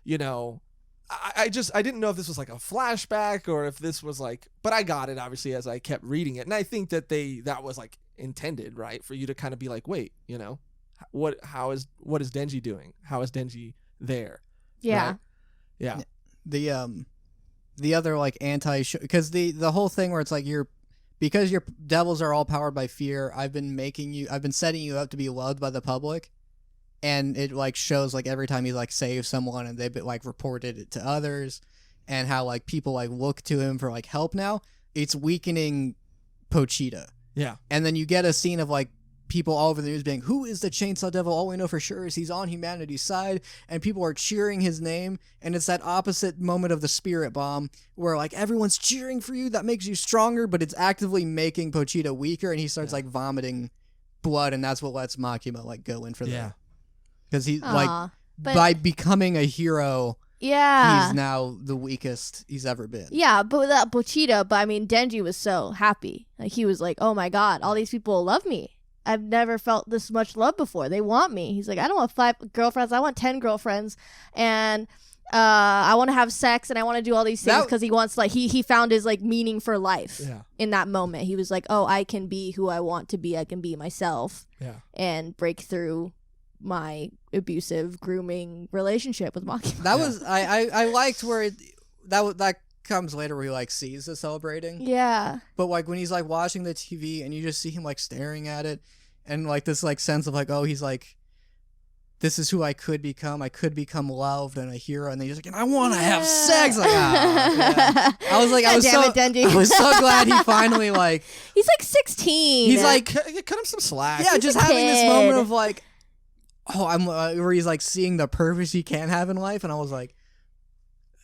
I didn't know if this was like a flashback or if this was like, but I got it obviously as I kept reading it, and I think that was like intended, right, for you to kind of be like, wait, what is Denji doing? How is Denji there? Yeah, right? Yeah. The other like because the whole thing where it's like because your devils are all powered by fear, I've been setting you up to be loved by the public, and it like shows like every time he like saves someone and they've like reported it to others, and how like people like look to him for like help now. It's weakening Pochita. Yeah. And then you get a scene of like people all over the news being, who is the Chainsaw Devil? All we know for sure is he's on humanity's side, and people are cheering his name, and it's that opposite moment of the Spirit Bomb where like everyone's cheering for you, that makes you stronger, but it's actively making Pochita weaker, and he starts like vomiting blood, and that's what lets Makima like go in for that. Because he by becoming a hero, he's now the weakest he's ever been. Yeah, but without Pochita, I mean Denji was so happy. Like he was like, "Oh my god, all these people love me. I've never felt this much love before. They want me." He's like, "I don't want 5 girlfriends. I want 10 girlfriends. And I want to have sex, and I want to do all these things," because he wants like he found his like meaning for life in that moment. He was like, "Oh, I can be who I want to be. I can be myself and break through my abusive grooming relationship with Makima." That was I liked where that comes later where he like sees the celebrating. Yeah. But like when he's like watching the TV and you just see him like staring at it, and like this like sense of like, oh, he's like, this is who I could become. I could become loved and a hero. And then he's like, and I want to have sex. Like, I was so glad he finally like. He's like 16. He's like, cut him some slack. Yeah, just having this moment of like, where he's like seeing the purpose he can have in life, and I was like.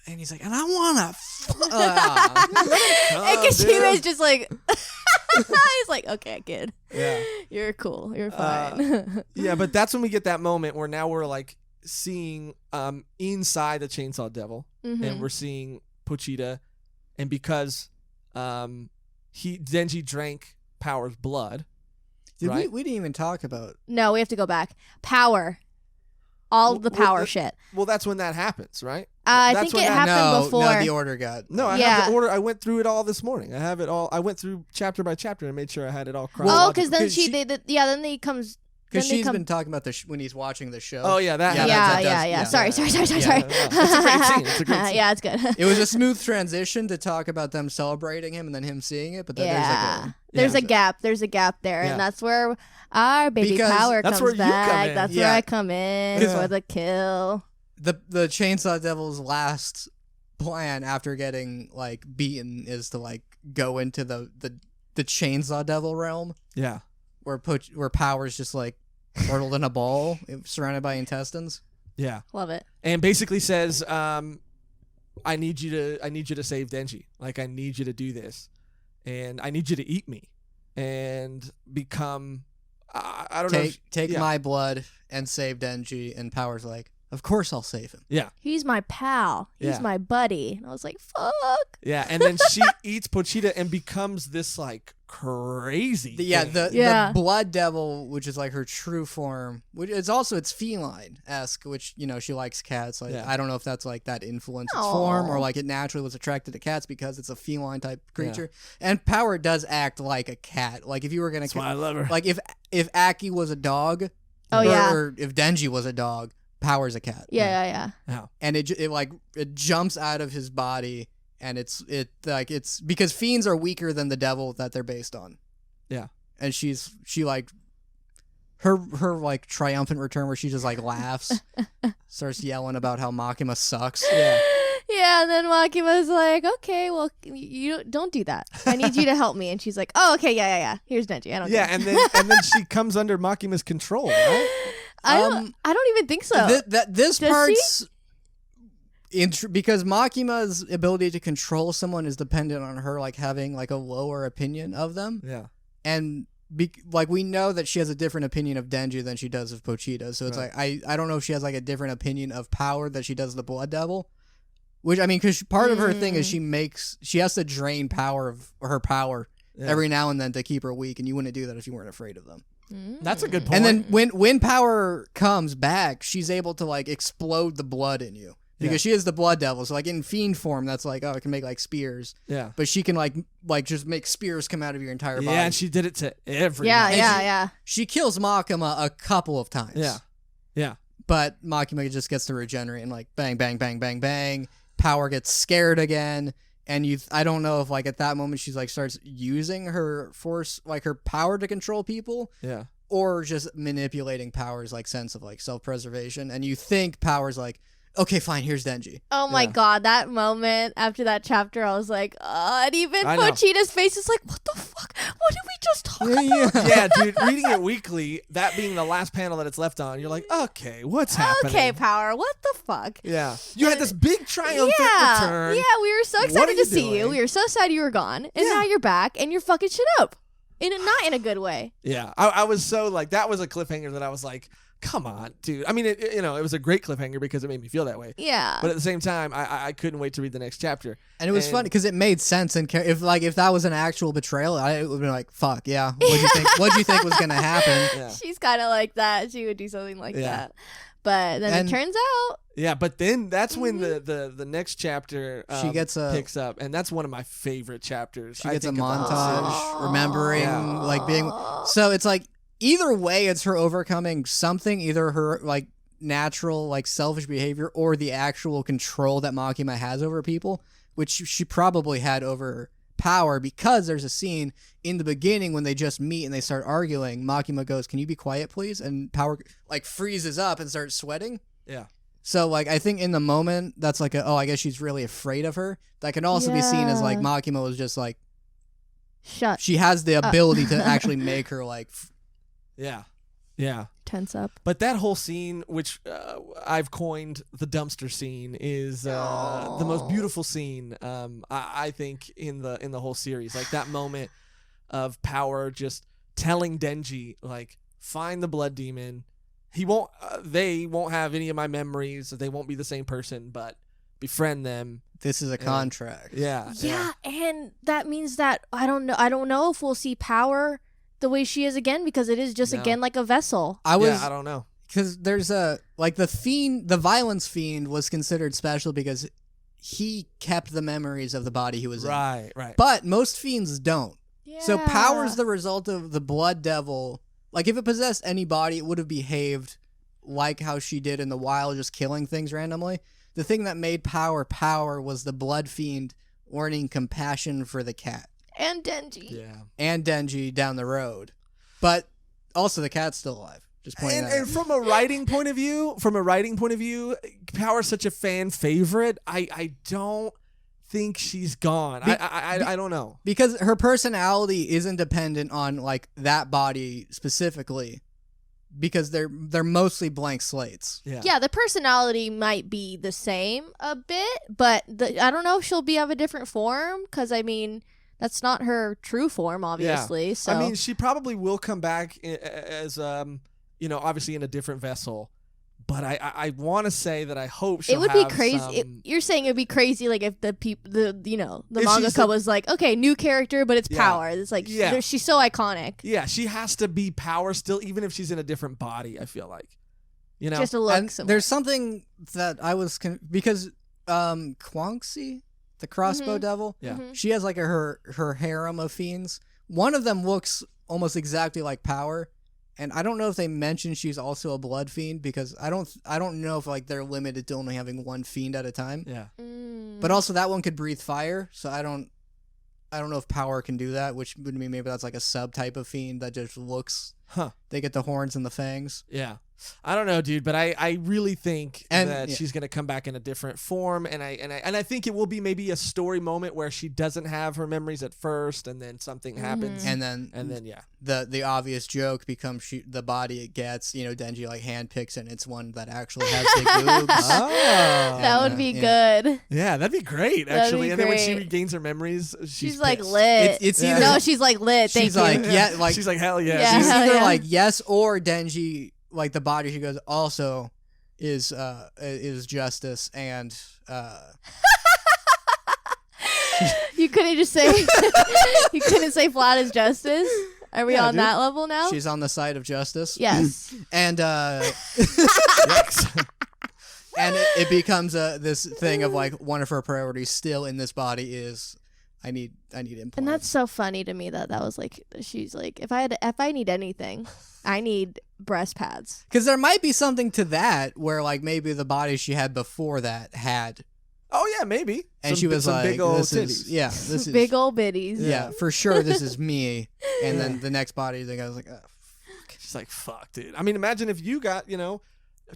And he's like, and I want to. And Kishibe's just like, he's like, okay, kid. Yeah. You're cool. You're fine. Yeah, but that's when we get that moment where now we're like seeing inside the Chainsaw Devil, and we're seeing Pochita, and because Denji drank Power's blood. We didn't even talk about. No, we have to go back. Power. All the power shit. Well, that's when that happens, right? I think it happened before. No, the order got. No, I have the order. I went through it all this morning. I have it all. I went through chapter by chapter and made sure I had it all chronological. Oh, because then then he comes. Because she's been talking about when he's watching the show. Oh yeah, that. Yeah. Sorry. It's a great scene. It's a great scene. Yeah, it's good. It was a smooth transition to talk about them celebrating him and then him seeing it, but then there's a gap. There's a gap there, and that's where our baby Power comes back. That's where I come in for the kill. The Chainsaw Devil's last plan after getting like beaten is to like go into the Chainsaw Devil realm. Yeah. Where Power's just like turtled in a ball surrounded by intestines. Yeah. Love it. And basically says, I need you to save Denji. Like, I need you to do this. And I need you to eat me. And become I don't know. Take my blood and save Denji, and Power's like, of course I'll save him. Yeah. He's my pal. He's my buddy. And I was like, fuck. Yeah, and then she eats Pochita and becomes this like crazy. The blood devil, which is like her true form, which is also it's feline-esque, which she likes cats. Like I don't know if that's like that influenced its form or like it naturally was attracted to cats because it's a feline type creature. Yeah. And Power does act like a cat. Like if you were gonna, that's why I love her. Like if Aki was a dog, or if Denji was a dog. Power's a cat. Yeah. And it jumps out of his body, and it's because fiends are weaker than the devil that they're based on. Yeah. And she like Her like triumphant return where she just like laughs, starts yelling about how Makima sucks. Yeah. Yeah, and then Makima's like, okay, well, you don't do that. I need you to help me. And she's like, oh, okay, yeah. Here's Denji. I don't Yeah, care. and then she comes under Makima's control, right? I don't even think so. This Does part's because Makima's ability to control someone is dependent on her like having like a lower opinion of them, Yeah. and like we know that she has a different opinion of Denji than she does of Pochita. So it's Right. like I don't know if she has like a different opinion of power that she does the Blood Devil. Which I mean, because part of her thing is she has to drain her power Yeah. every now and then to keep her weak, and you wouldn't do that if you weren't afraid of them. That's a good point. And then when power comes back, she's able to like explode the blood in you because she is the Blood Devil. So like in fiend form, that's like it can make like spears, yeah. but she can like just make spears come out of your entire body. Yeah, and she did it to everyone. Yeah. She kills Makima a couple of times. Yeah. But Makima just gets to regenerate and like bang, bang, bang, bang, bang. Power gets scared again, and I don't know if like at that moment she's like starts using her force, like her power to control people, Yeah. or just manipulating Power's like sense of like self-preservation. And you think Power's like, okay, fine, here's Denji. Oh my Yeah. god, that moment after that chapter, I was like, and even I know. Pochita's face is like, what the fuck? What did we just talk about? Yeah, dude, reading it weekly, that being the last panel that it's left on, you're like, okay, what's happening? Okay, Power, what the fuck? Yeah. You had this big triumphant Yeah, return. yeah, we were so What are excited you to see you. doing? We were so sad you were gone, and Yeah. now you're back, and you're fucking shit up. Not in a good way. Yeah. I was so like, that was a cliffhanger that I was like, come on, dude. I mean, it was a great cliffhanger because it made me feel that way. Yeah. But at the same time, I couldn't wait to read the next chapter. And it was funny because it made sense. And if that was an actual betrayal, I would be like, fuck yeah. What'd you think was gonna happen? Yeah. She's kind of like that. She would do something like Yeah. that. But then And- it turns out, Yeah, but then that's when the next chapter She gets picks up, and that's one of my favorite chapters. She I gets a think, of the whole series. montage, remembering Yeah. like being. So it's like either way, it's her overcoming something, either her like natural like selfish behavior or the actual control that Makima has over people, which she probably had over Power, because there's a scene in the beginning when they just meet and they start arguing. Makima goes, "Can you be quiet, please?" And Power like freezes up and starts sweating. Yeah. So like I think in the moment that's like I guess she's really afraid of her. That can also be seen as like Yeah. Makima was just like shut, she has the ability to actually make her like Yeah. Yeah. tense up. But that whole scene, which I've coined the dumpster scene, is the most beautiful scene I think in the whole series. Like that moment of Power just telling Denji, like, find the blood demon. He won't. They won't have any of my memories. They won't be the same person, but befriend them. this is a contract. Yeah. Yeah, and that means that I don't know if we'll see Power the way she is again, because it is just No. again like a vessel. I was I don't know. because there's a like the violence fiend was considered special because he kept the memories of the body he was in. Right. But most fiends don't. Yeah. So Power's the result of the Blood Devil. Like if it possessed any body, it would have behaved like how she did in the wild, just killing things randomly. The thing that made Power was the Blood Fiend learning compassion for the cat and Denji. Yeah. and Denji down the road. But also the cat's still alive. Just pointing that And out. from a writing point of view, Power's such a fan favorite. I don't think she's gone. I don't know. Because her personality isn't dependent on like that body specifically, because they're mostly blank slates. Yeah, the personality might be the same a bit, but I don't know if she'll be of a different form, because I mean that's not her true form, obviously. So I mean, she probably will come back as obviously in a different vessel. But I want to say that I hope she'll it would be have crazy. some- You're saying it would be crazy, like if the If she's mangaka was like, okay, new character, but it's Yeah. Power. It's like Yeah. she's so iconic. Yeah, she has to be Power still, even if she's in a different body. I feel like, Just to look And similar. there's something that I was because Quanxi, the crossbow Mhm. devil, Yeah. Mhm. she has like her harem of fiends. One of them looks almost exactly like Power. And I don't know if they mentioned she's also a blood fiend, because I don't know if like they're limited to only having one fiend at a time. Yeah. Mm. But also that one could breathe fire, so I don't I don't know if Power can do that, which would mean maybe that's like a subtype of fiend that just looks. They get the horns and the fangs. Yeah. I don't know, dude, but I really think that yeah. she's gonna come back in a different form, and I think it will be maybe a story moment where she doesn't have her memories at first, and then something happens, and then yeah, the obvious joke becomes the body it gets. Denji like handpicks it, and it's one that actually has big boobs. That would be good. Yeah, that'd be great That'd actually. be And then when she great. regains her memories, she's like pissed. lit. It's Yeah. either No, she's like lit. Thank she's you. like yeah, like she's like hell yeah. Yeah. she's hell either yeah. like yes or Denji. Like the body she goes also is justice and You couldn't just say you couldn't say flat as justice. Are we Yeah, on dude. that level now? she's on the side of justice. Yes. And Yikes. and it becomes this thing of like one of her priorities still in this body is I need implants. And that's so funny to me that was like she's like if I need anything, I need breast pads. because there might be something to that where like maybe the body she had before that had Oh yeah, maybe. and she was some like big old this titties. is this is Big old bitties. yeah for sure this is me and then the next body the guy was like oh, She's like, fuck, dude. I mean, imagine if you got,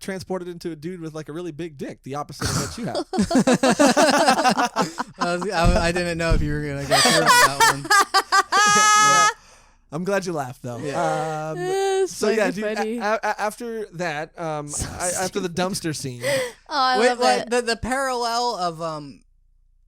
transported into a dude with like a really big dick, the opposite of what you have. I didn't know if you were gonna go through with that one. I'm glad you laughed though. So Yeah, dude. After that, after the dumpster scene, Oh, I Wait, love like it. the parallel of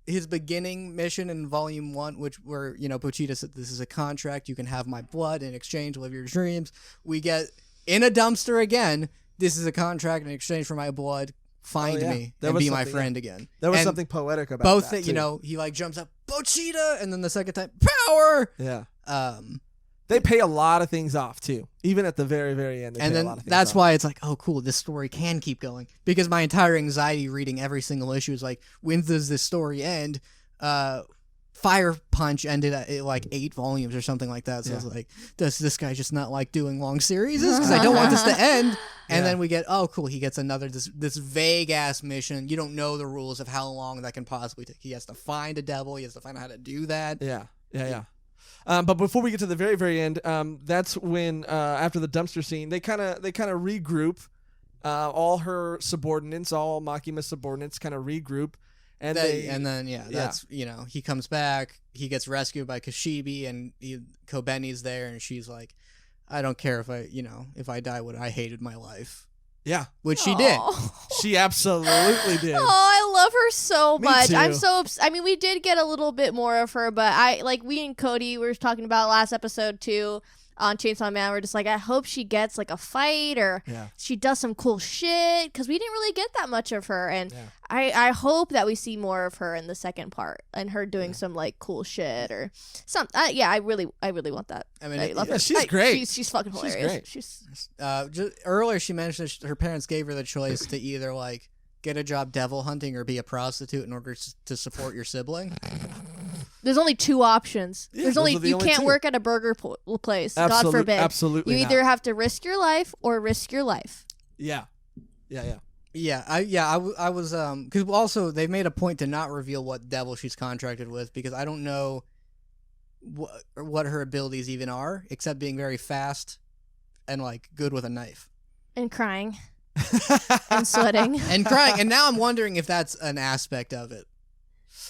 his beginning mission in Volume 1, which where Pochita said this is a contract, you can have my blood in exchange, live your dreams. We get in a dumpster again. This is a contract in exchange for my blood. Find Oh, yeah. me There and was be my something, friend again. there was And something poetic about both that. that too. he like jumps up Pochita, and then the second time Power. Yeah. Um, They pay a lot of things off too, even at the very, very end. They and pay a then lot of things that's off. why it's like, oh, cool, this story can keep going. Because my entire anxiety reading every single issue is like, when does this story end? Fire Punch ended at like 8 volumes or something like that. So Yeah. I was like, does this guy just not like doing long series? Because I don't want this to end. And Yeah. then we get, oh, cool, he gets another this vague ass mission. You don't know the rules of how long that can possibly take. He has to find a devil. He has to find out how to do that. Yeah. But before we get to the very, very end, that's when after the dumpster scene, they kind of regroup. All her subordinates, all Makima's subordinates, kind of regroup, and That's he comes back. He gets rescued by Kashibi, and Kobeni's there, and she's like, I don't care if I die. What I hated my life, yeah, which she did. Aw. she absolutely did. Oh, I love her so Me much. too. I'm so I mean, we did get a little bit more of her, but we and Cody were talking about last episode too on Chainsaw Man. We're just like, I hope she gets like a fight or Yeah. she does some cool shit because we didn't really get that much of her, and Yeah. I hope that we see more of her in the second part and her doing some like cool shit or some. I really want that. I mean, I love yeah, her. she's great. She's fucking She's hilarious. great. She's just earlier she mentioned that her parents gave her the choice to either like get a job devil hunting or be a prostitute in order to support your sibling. There's only 2 options. Yeah, There's those only are the you only can't 2. work at a burger place. God forbid. Absolutely. You not. either have to risk your life or risk your life. Yeah. I was because also they made a point to not reveal what devil she's contracted with because I don't know what her abilities even are except being very fast and like good with a knife And crying. And sweating. and crying. And now I'm wondering if that's an aspect of it.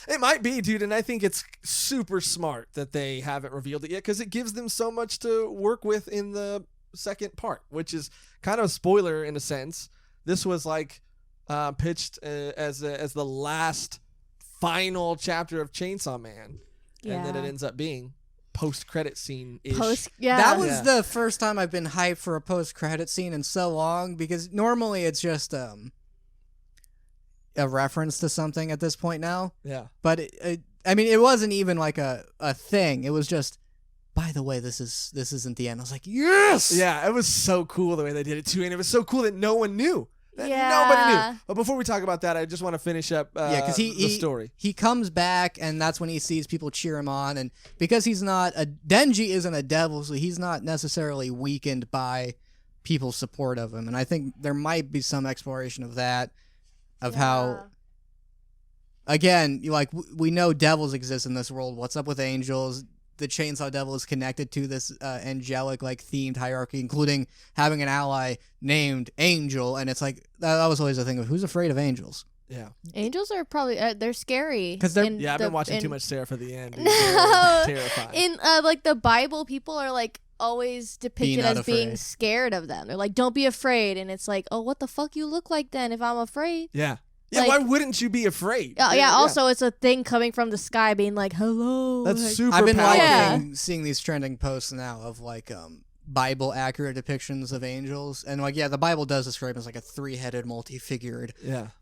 It might be, dude, and I think it's super smart that they haven't revealed it yet because it gives them so much to work with in the second part, which is kind of a spoiler in a sense. This was like pitched as the last final chapter of Chainsaw Man, and then it ends up being post-credit scene-ish. That was Yeah. the first time I've been hyped for a post-credit scene in so long because normally it's just a reference to something at this point now. Yeah. But it wasn't even like a thing. It was just, by the way, this isn't the end. I was like, yes. Yeah, it was so cool the way they did it too, and it was so cool that no one knew. That Yeah. nobody knew. But before we talk about that, I just want to finish up Because the story. he comes back, and that's when he sees people cheer him on, and because Denji isn't a devil, so he's not necessarily weakened by people's support of him, and I think there might be some exploration of that, of how again, we know devils exist in this world. What's up with angels? The Chainsaw Devil is connected to this angelic themed hierarchy, including having an ally named Angel, and it's like that was always a thing of who's afraid of angels. Yeah. Angels are probably they're scary. Because they're I've been watching too much Sarah for the end. Dude. No. They're terrifying. In the Bible, people are always depicted as being scared of them. They're like, don't be afraid, and it's like, oh, what the fuck you look like then if I'm afraid? Yeah. Yeah, why wouldn't you be afraid? Yeah, also it's a thing coming from the sky being like, hello. That's super I've been powerful. seeing these trending posts now of Bible accurate depictions of angels, and the Bible does describe them as a 3-headed multi-figured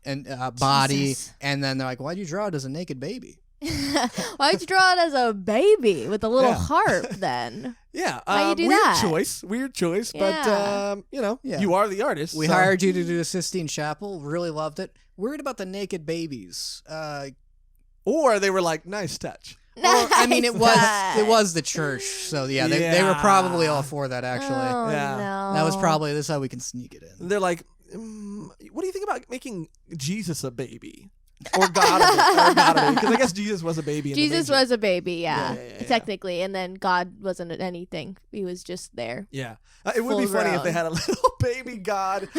and body, Jesus. and then they're like, why'd you draw it as a naked baby? Why'd you draw it as a baby with a little harp then? Yeah, Why you do weird that? Weird choice, Yeah. but you are the artist. We hired you to do the Sistine Chapel, really loved it. Worried about the naked babies. Or they were like, nice touch. Well, I mean, it Nice. was the church, so they were probably all for that. Actually, Oh, Yeah. no. that was probably this is how we can sneak it in. They're like, what do you think about making Jesus a baby? Or God a baby? Because I guess Jesus was a baby in Jesus the manger. was a baby, yeah, Yeah. technically, and then God wasn't anything. He was just there. Yeah. It would be Full funny if they grown. had a little baby God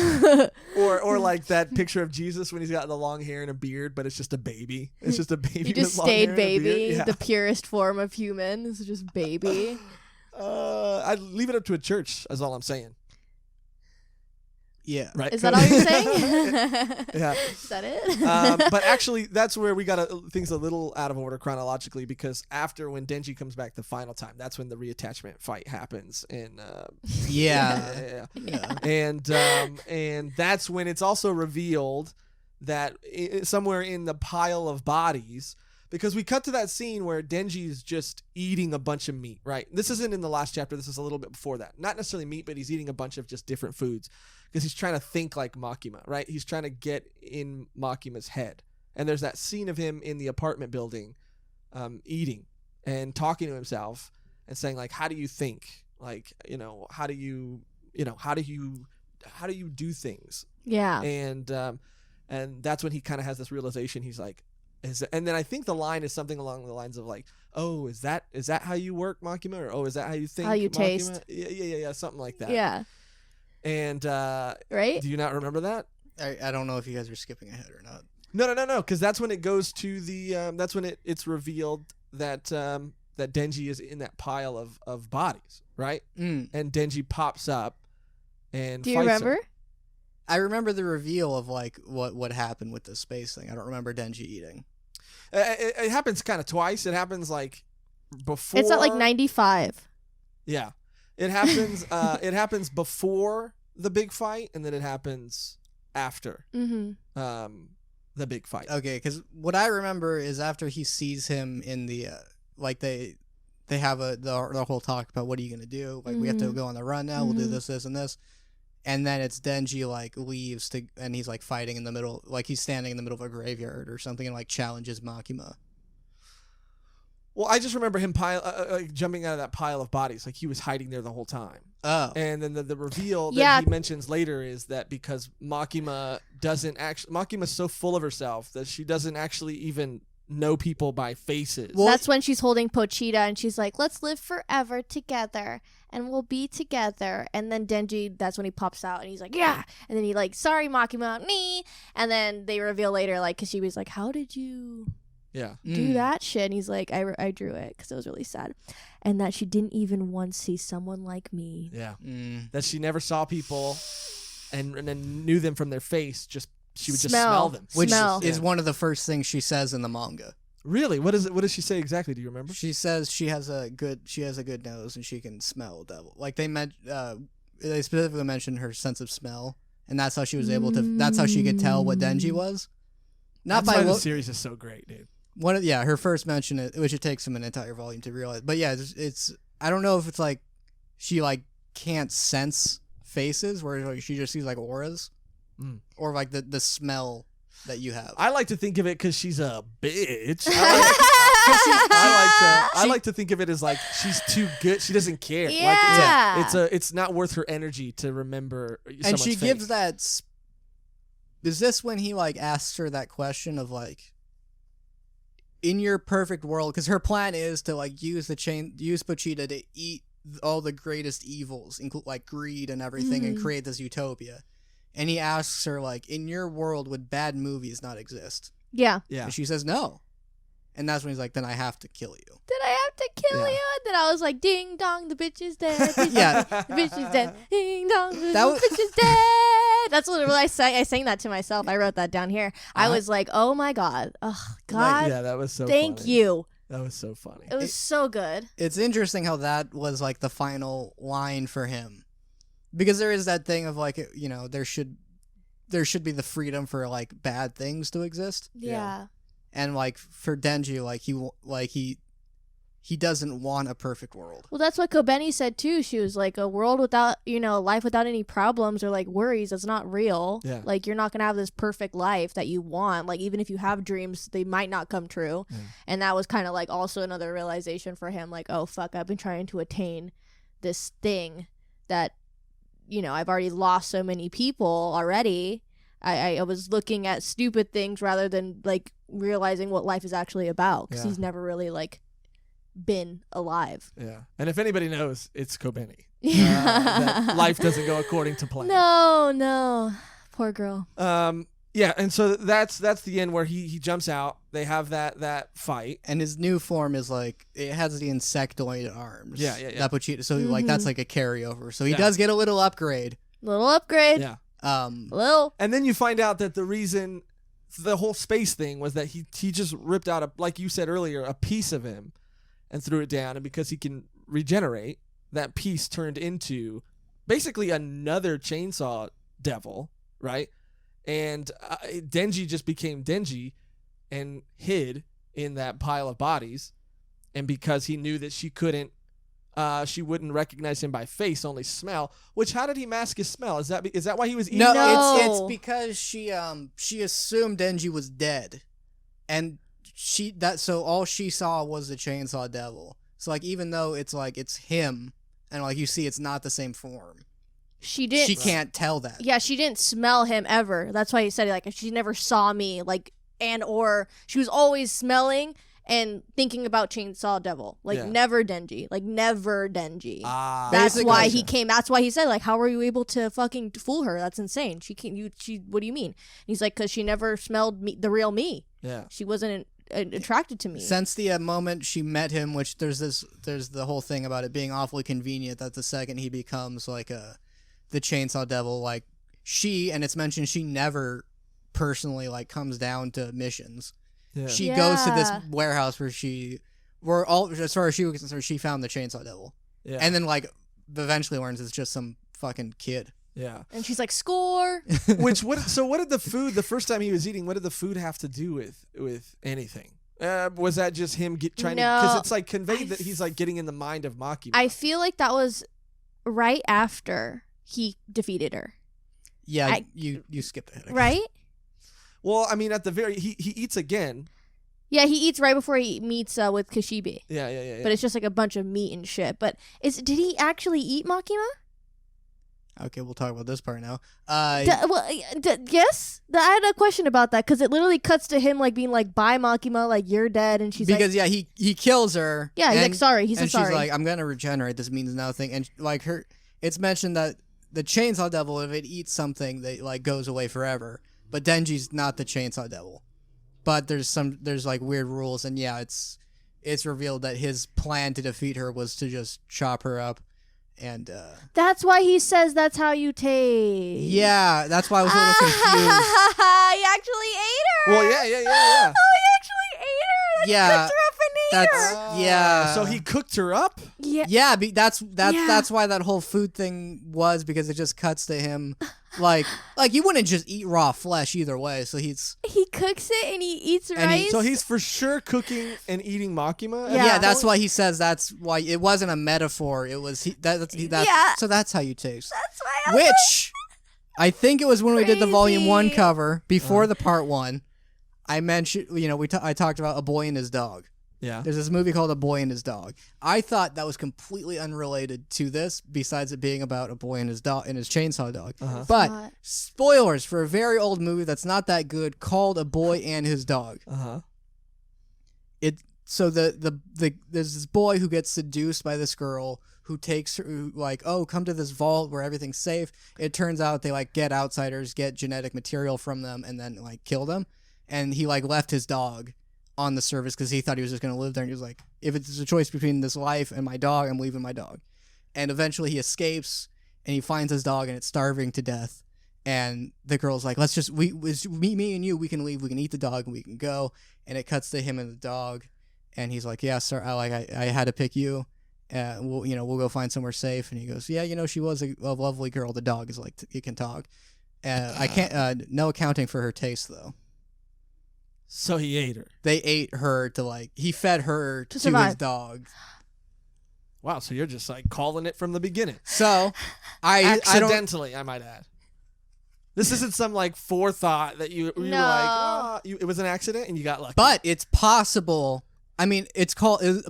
or like that picture of Jesus when he's got the long hair and a beard, but it's just a baby. It's just a baby. He just with long hair stayed and a beard. baby, Yeah. the purest form of human. It's just baby. I'd leave it up to a church, is all I'm saying. Yeah, Right? Is that all you're saying? Yeah. Is that it? But actually, that's where we got things a little out of order chronologically, because after when Denji comes back the final time, that's when the reattachment fight happens. And yeah. and that's when it's also revealed that somewhere in the pile of bodies, because we cut to that scene where Denji is just eating a bunch of meat, right? This isn't in the last chapter. This is a little bit before that. Not necessarily meat, but he's eating a bunch of just different foods because he's trying to think like Makima, right? He's trying to get in Makima's head. And there's that scene of him in the apartment building eating and talking to himself and saying, like, how do you think? Like, how do you do things? Yeah. And that's when he kind of has this realization. He's like, and then I think the line is something along the lines of like, oh, is that how you work, Makima? Or, oh, is that how you think? How you Makima? taste. Yeah, something like that. Yeah. And Right? do you not remember that? I don't know if you guys are skipping ahead or not. No, because that's when it goes to the that's when it's revealed that that Denji is in that pile of bodies, right? Mm. And Denji pops up and Do you fights remember? him. I remember the reveal of what happened with the space thing. I don't remember Denji eating. It happens kind of twice. It happens like before. It's at 95. Yeah, it happens. It happens before the big fight, and then it happens after Mm-hmm. the big fight. Okay, because what I remember is after he sees him in the they have the whole talk about what are you gonna do? Like we have to go on the run now. We'll do this, this, and this. And then it's Denji leaves and he's fighting in the middle, he's standing in the middle of a graveyard or something and challenges Makima. Well, I just remember him jumping out of that pile of bodies, like he was hiding there the whole time. Oh, And then the reveal Yeah. that he mentions later is that because Makima's so full of herself that she doesn't actually even know people by faces. Well, That's when she's holding Pochita and she's like, let's live forever together and we'll be together. And then Denji, that's when he pops out and he's like, yeah. And then he sorry, Makima, me. And then they reveal later, because she was like, how did you Yeah. do that shit? And he's like, I drew it because it was really sad. And that she didn't even once see someone like me. Yeah. Mm. That she never saw people and then knew them from their face. She would just Smell. smell them. Which Smell. is one of the first things she says in the manga. Really? What does she say exactly? Do you remember? She says she has a good nose and she can smell devil. They specifically mentioned her sense of smell, and that's how she was able to. That's how she could tell what Denji was. Not That's by why the what series is so great, dude. her first mention, which it takes him an entire volume to realize. But yeah, it's I don't know if it's she can't sense faces, where she just sees auras, or the smell that you have. I like to think of it because she's a bitch. I like to think of it as she's too good. She doesn't care. Yeah. It's not worth her energy to remember. And she someone's gives face. that. Is this when he asks her that question of in your perfect world, because her plan is to like use Pochita to eat all the greatest evils, include like greed and everything, and create this utopia. And he asks her like, in your world, would bad movies not exist? Yeah. Yeah. And she says no. And that's when he's like, then I have to kill you. Did I have to kill you? And then I was like, ding dong, the bitch is dead. Yeah. The bitch is dead. Ding dong, the That was- bitch is dead. That's what I sang. I sang that to myself. I wrote that down here. I was like, oh my God. Oh, God. Yeah, that was so Thank funny. you. That was so funny. It was so good. It's interesting how that was like the final line for him, because there is that thing of like, you know, there should be the freedom for like bad things to exist, Yeah. and like for Denji, he doesn't want a perfect world. Well, that's what Kobeni said too. She was like, a world without, life without any problems or like worries, that's not real. Yeah. Like, you're not going to have this perfect life that you want. Like, even if you have dreams, they might not come true. Yeah. And that was kind of like also another realization for him. Like, oh, fuck, I've been trying to attain this thing that, I've already lost so many people already. I was looking at stupid things rather than like realizing what life is actually about, because Yeah. he's never really like been alive. Yeah. And if anybody knows, it's Kobeni. Yeah. That life doesn't go according to plan. No. Poor girl. Yeah, and so that's the end where he jumps out. They have that fight. And his new form is like, it has the insectoid arms. Yeah. That Pochita, so like that's like a carryover. So he Yeah. does get a little upgrade. Little upgrade. Yeah. Little. And then you find out that the reason the whole space thing was that he just ripped out, like you said earlier, a piece of him and threw it down. And because he can regenerate, that piece turned into basically another chainsaw devil, right? And Denji just became Denji and hid in that pile of bodies. And because he knew that she wouldn't recognize him by face, only smell. Which, how did he mask his smell? Is that why he was eating? No. It's because she assumed Denji was dead, and so all she saw was the chainsaw devil. So like, even though it's him, and like you see, it's not the same form. She didn't. She can't tell that. Yeah, she didn't smell him ever. That's why he said like she never saw me. Like, or she was always smelling and thinking about Chainsaw Devil. Like, Yeah. never Denji. Like, never Denji. That's That's why he came. That's why he said, like, how were you able to fucking fool her? That's insane. What do you mean? And he's like, because she never smelled me, the real me. Yeah. She wasn't attracted to me. Since the moment she met him, which there's the whole thing about it being awfully convenient that the second he becomes like the Chainsaw Devil, like and it's mentioned she never personally like comes down to missions. Yeah. She goes to this Yeah. warehouse where as far as she was concerned, she found the Chainsaw Devil. Yeah. And then like eventually learns it's just some fucking kid. Yeah. And she's like, score. So what did the food, the first time he was eating, what did the food have to do with anything? Was that just him trying to, because it's like conveyed that he's like getting in the mind of Makima. I feel like that was right after he defeated her. Yeah, you skipped ahead. Right? Well, I mean, at the he eats again. Yeah, he eats right before he meets with Kashibi. Yeah. But it's just like a bunch of meat and shit. But did he actually eat Makima? Okay, we'll talk about this part now. Yes? I had a question about that because it literally cuts to him like being like, bye Makima, like you're dead. And she's because like, he kills her. yeah, he's and- like, sorry. He's and sorry. she's like, I'm gonna regenerate. This means nothing. And like it's mentioned that the Chainsaw Devil, if it eats something, they like goes away forever. But Denji's not the Chainsaw Devil. But there's like weird rules, and yeah, it's revealed that his plan to defeat her was to just chop her up, and That's why he says that's how you taste. yeah, that's why I was a little confused. He actually ate her. Well, yeah. Oh, he actually ate her. Like, Yeah, cooked her up and ate her. That's yeah. So he cooked her up? Yeah. Yeah, that's Yeah. why that whole food thing was, because it just cuts to him like you wouldn't just eat raw flesh either way. So He cooks it and he eats And rice. So he's for sure cooking and eating Makima? Yeah. yeah, that's why he says that's why it wasn't a metaphor. It was Yeah. So that's how you taste. That's why I was Which I think it was when we did the volume 1 Crazy. cover before the part 1. I mentioned, I talked about A Boy and His Dog. Yeah. There's this movie called A Boy and His Dog. I thought that was completely unrelated to this, besides it being about a boy and his dog and his chainsaw dog. Uh-huh. But not. spoilers for a very old movie that's not that good called A Boy and His Dog. Uh-huh. so there's this boy who gets seduced by this girl who takes her, like, oh, come to this vault where everything's safe. It turns out they like get outsiders, get genetic material from them, and then like kill them. And he like left his dog on the surface because he thought he was just gonna live there. And he was like, if it's a choice between this life and my dog, I'm leaving my dog. And eventually he escapes and he finds his dog and it's starving to death. And the girl's like, let's just me and you, we can leave, we can eat the dog and we can go. And it cuts to him and the dog, and he's like, yeah, sir, I had to pick you. We'll go find somewhere safe. And he goes, yeah, she was a lovely girl. The dog is like, you can talk. I can't, no accounting for her taste though. So he ate her. They ate her he fed her to his dog. Wow, so you're just like calling it from the beginning. So accidentally, I might add. This isn't some like forethought that you were like, it was an accident and you got lucky. But it's possible. I mean, it's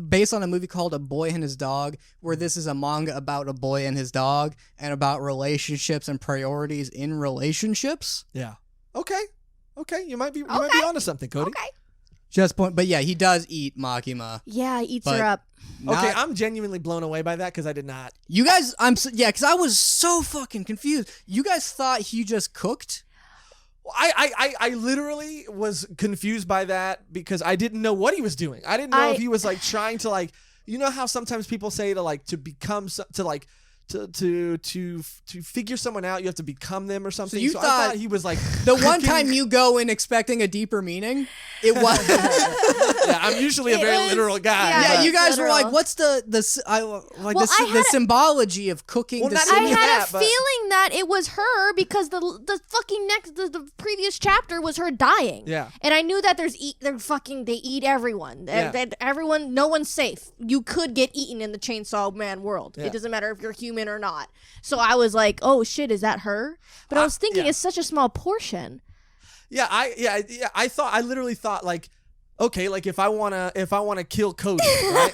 based on a movie called A Boy and His Dog, where this is a manga about a boy and his dog and about relationships and priorities in relationships. Yeah. Okay. You might be onto something, Cody. Okay. Just point, but yeah, he does eat Makima. Yeah, he eats her up. Okay, I'm genuinely blown away by that because I did not. You guys, because I was so fucking confused. You guys thought he just cooked? I literally was confused by that because I didn't know what he was doing. I didn't know if he was like trying to like, you know how sometimes people say to become to figure someone out, you have to become them or something. So I thought he was like the one time you go in expecting a deeper meaning, it was. Yeah, I'm usually a very literal guy. Yeah, you guys were like, "What's the symbology of cooking?" Well, I had a feeling that it was her because the fucking the previous chapter was her dying. Yeah, and I knew that they eat everyone. Yeah. Everyone, no one's safe. You could get eaten in the Chainsaw Man world. Yeah. It doesn't matter if you're human or not. So I was like, "Oh shit, is that her?" But I was thinking it's such a small portion. Yeah, I literally thought like, okay, like if I wanna kill Cody, right?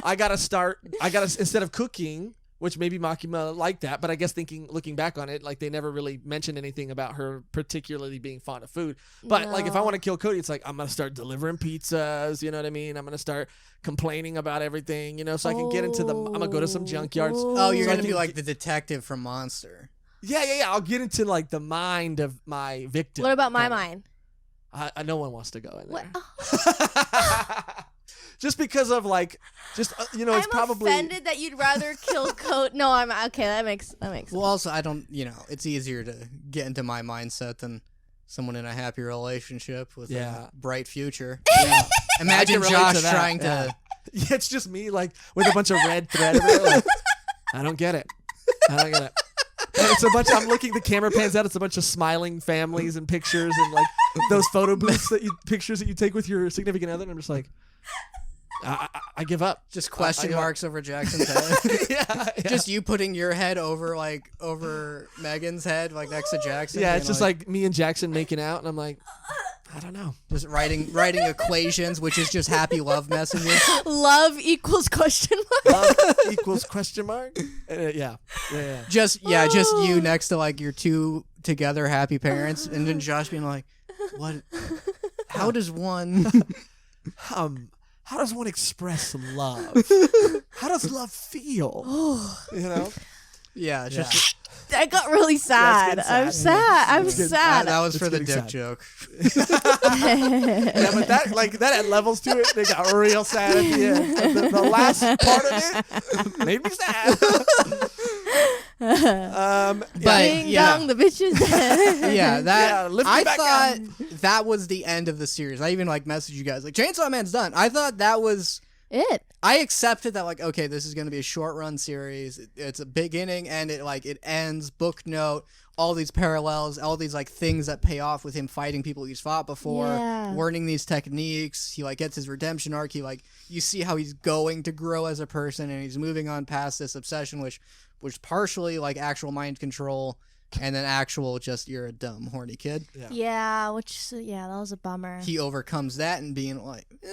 I gotta instead of cooking, which maybe Makima liked that, but I guess looking back on it, like they never really mentioned anything about her particularly being fond of food. But like if I want to kill Cody, it's like I'm gonna start delivering pizzas, you know what I mean? I'm gonna start complaining about everything, so I can get into I'm gonna go to some junkyards. Oh, you're gonna be like the detective from Monster. Yeah. I'll get into like the mind of my victim. What about my mind? No one wants to go in there. What? Just because of like, it's I'm probably offended that you'd rather kill Cody. No, I'm okay. That makes sense. Well, also I don't, it's easier to get into my mindset than someone in a happy relationship with a bright future. Yeah. Imagine Josh trying to. Yeah, it's just me like with a bunch of red thread. Like, I don't get it. And it's a bunch. I'm looking. The camera pans out. It's a bunch of smiling families and pictures and like those photo booths pictures that you take with your significant other. And I'm just like, I give up. Just question marks over Jackson's head. Yeah. Just you putting your head over Megan's head, like next to Jackson. Yeah, it's just like me and Jackson making out, and I'm like, I don't know. Just writing equations, which is just happy love messages. Love equals question mark. Love equals question mark. Yeah. Just you next to like your two together happy parents, and then Josh being like, "What? How does one? How does one express love? How does love feel? Yeah, just." I got really sad. I'm sad. That was for the dick joke. Yeah, but that had levels to it. They got real sad at the end. The last part of it made me sad. Ding dong, the bitch is dead. I thought that was the end of the series. I even messaged you guys like Chainsaw Man's done. I thought that was it. I accepted that okay, this is going to be a short run series. It's a beginning and it ends, book note, all these parallels, all these things that pay off with him fighting people he's fought before, learning these techniques. He gets his redemption arc. You see how he's going to grow as a person and he's moving on past this obsession, which partially actual mind control and then actual just you're a dumb horny kid. Yeah, that was a bummer. He overcomes that and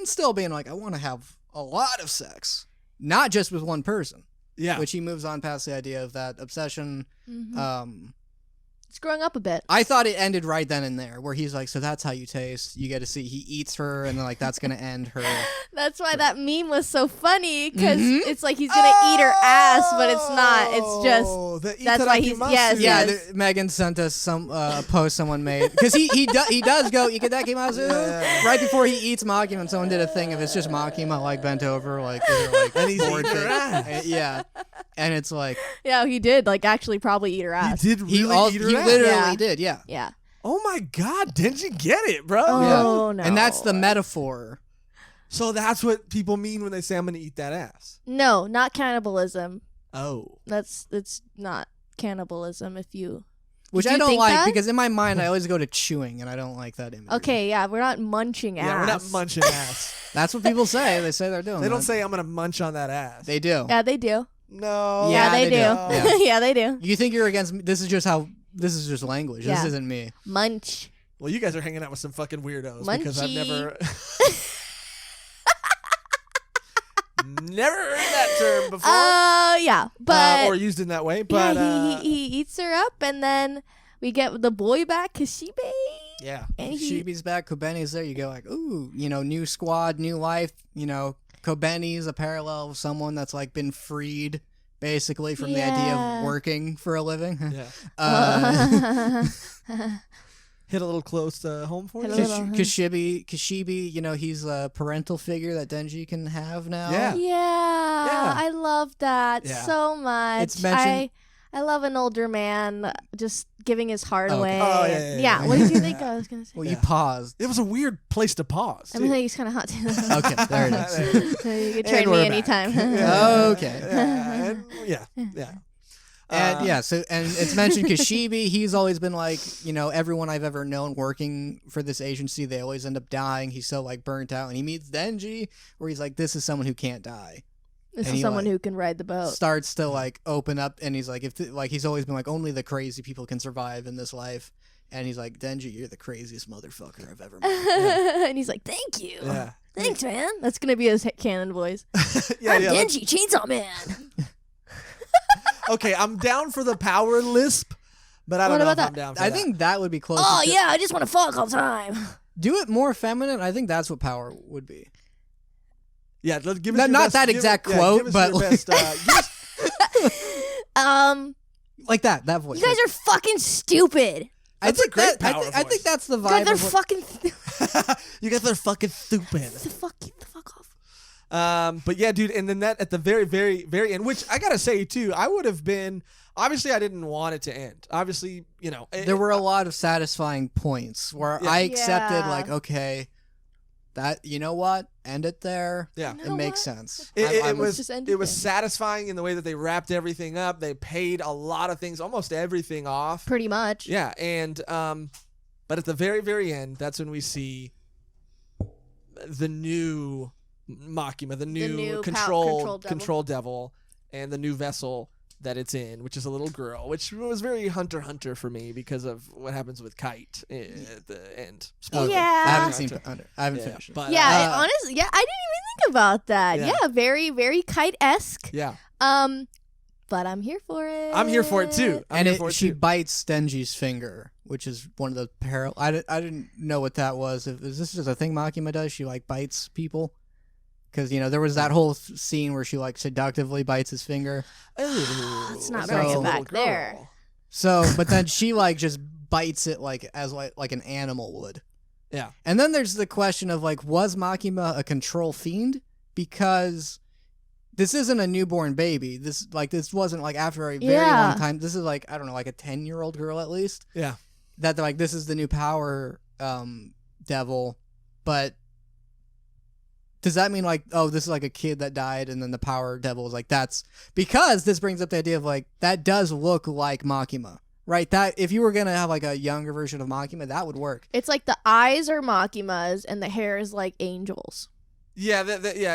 still being I want to have a lot of sex, not just with one person. Yeah, which he moves on past the idea of that obsession. Mm-hmm. It's growing up a bit. I thought it ended right then and there, where he's like, so that's how you taste. You get to see he eats her, and then like that's gonna end her. That's why that meme was so funny, because it's like he's gonna eat her ass, but it's not. It's just that's why he's yes. Megan sent us some a post someone made because he does go Ikadakimasu right before he eats Makima, and someone did a thing of it's just Makima like bent over like and he's bored eating her ass. yeah, and it's like yeah, he did like actually probably eat her ass. He did really eat her ass. He literally did, yeah. Yeah. Oh my God, Denji get it, bro. Oh no. And that's the metaphor. So that's what people mean when they say I'm gonna eat that ass. No, not cannibalism. Oh. It's not cannibalism if you. Which Did I you don't think like that? because in my mind I always go to chewing and I don't like that image. Okay, yeah, we're not munching ass. Yeah, we're not munching ass. That's what people say. They say they're doing. They don't that. say I'm gonna munch on that ass. They do. Yeah, they do. No. Yeah, they do. Yeah. Yeah, they do. You think you're against me? This is just language. Yeah. This isn't me. Munch. Well, you guys are hanging out with some fucking weirdos because I've Munchie. never heard that term before. Yeah, but or used in that way. But yeah, he eats her up, and then we get the boy back, Kashibe. yeah. And he, Shibi's back. Kobeni's there. You go like, ooh, new squad, new life. Kobeni's a parallel of someone that's like been freed basically from the idea Yeah. of working for a living. Yeah. Hit a little close to home for Hit you. a little- Kashibi, he's a parental figure that Denji can have now. Yeah. yeah, I love that Yeah. so much. It's mentioned- I love an older man just giving his heart Okay. away. Oh, yeah. What did you think I was gonna say? Well, Yeah. you paused. It was a weird place to pause. I too. mean, he's kind of hot too. Okay, there it is. So you can And train we're me back. anytime. Okay. Yeah. Yeah. And and it's mentioned Kashibi. He's always been like, everyone I've ever known working for this agency, they always end up dying. He's so like burnt out, and he meets Denji, where he's like, this is someone who can't die. This And is he, someone like, who can ride the boat. Starts to like open up, and he's like, he's always been like, only the crazy people can survive in this life. And he's like, Denji, you're the craziest motherfucker I've ever met. And he's like, "Thank you, Yeah. thanks, man." That's gonna be his canon voice. Yeah. I'm Yeah. Genji, Chainsaw Man. Okay, I'm down for the power lisp, but I don't What know about if I'm that? down for I that. think that would be close. Oh yeah, I just want to fuck all the time. Do it more feminine. I think that's what power would be. Yeah, give us Not- your not best, that give- exact yeah, quote, give us but your like- best, give us- Like that voice. You guys are fucking stupid. That's a great power I think voice. that's the You vibe. guys are of what- fucking. you guys are fucking stupid. the fuck off. But yeah, dude, and then that at the very, very, very end, which I gotta say too, I would have been. Obviously, I didn't want it to end. Obviously, there were a lot of satisfying points where Yeah. I accepted, Yeah. like, okay, that what, end it there. Yeah. You It know makes what? sense. It I'm- was just end it it was there. satisfying in the way that they wrapped everything up. They paid a lot of things, almost everything off. Pretty much. Yeah, and but at the very, very end, that's when we see the new Makima, the new, new control control devil, and the new vessel that it's in, which is a little girl, which was very Hunter x Hunter for me because of what happens with Kite at the end. Spoiler. Yeah. I haven't Hunter. seen. I haven't Yeah, finished. but Yeah, honestly, yeah, I didn't even think about that. Yeah. Yeah, very, very kite-esque. yeah, But I'm here for it. I'm here for it too. I'm here for it she too. bites Denji's finger, which is one of the I didn't know what that was. Is this just a thing Makima does? She like bites people. Because there was that whole scene where she like seductively bites his finger. Ooh, Let's not bring it little back girl. there. So, but then she like just bites it like an animal would. Yeah. And then there's the question of like, was Makima a control fiend? Because this isn't a newborn baby. This wasn't like after a very Yeah. long time. This is like, I don't know, like a 10-year-old girl at least. Yeah. That like this is the new power devil, but does that mean like, oh, this is like a kid that died and then the power devil is like, that's because this brings up the idea of like, that does look like Makima, right? That if you were going to have like a younger version of Makima, that would work. It's like the eyes are Makima's and the hair is like angels. Yeah,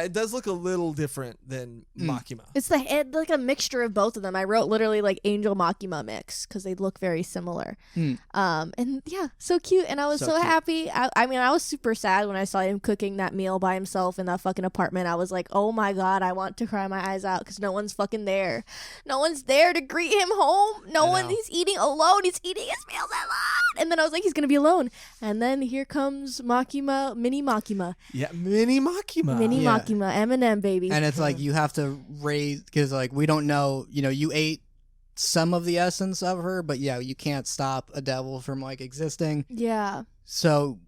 it does look a little different than Makima. It's like a mixture of both of them. I wrote literally like Angel Makima mix because they look very similar. And yeah, so cute. And I was so cute. happy. I mean, I was super sad when I saw him cooking that meal by himself in that fucking apartment. I was like, oh my God, I want to cry my eyes out because no one's fucking there. No one's there to greet him home. He's eating alone. He's eating his meals alone. And then I was like, he's going to be alone. And then here comes Makima, Mini Makima. Yeah, Mini Makima. Makima, Eminem, baby. And it's like you have to raise, because like we don't know, you ate some of the essence of her, but yeah, you can't stop a devil from like existing. Yeah. So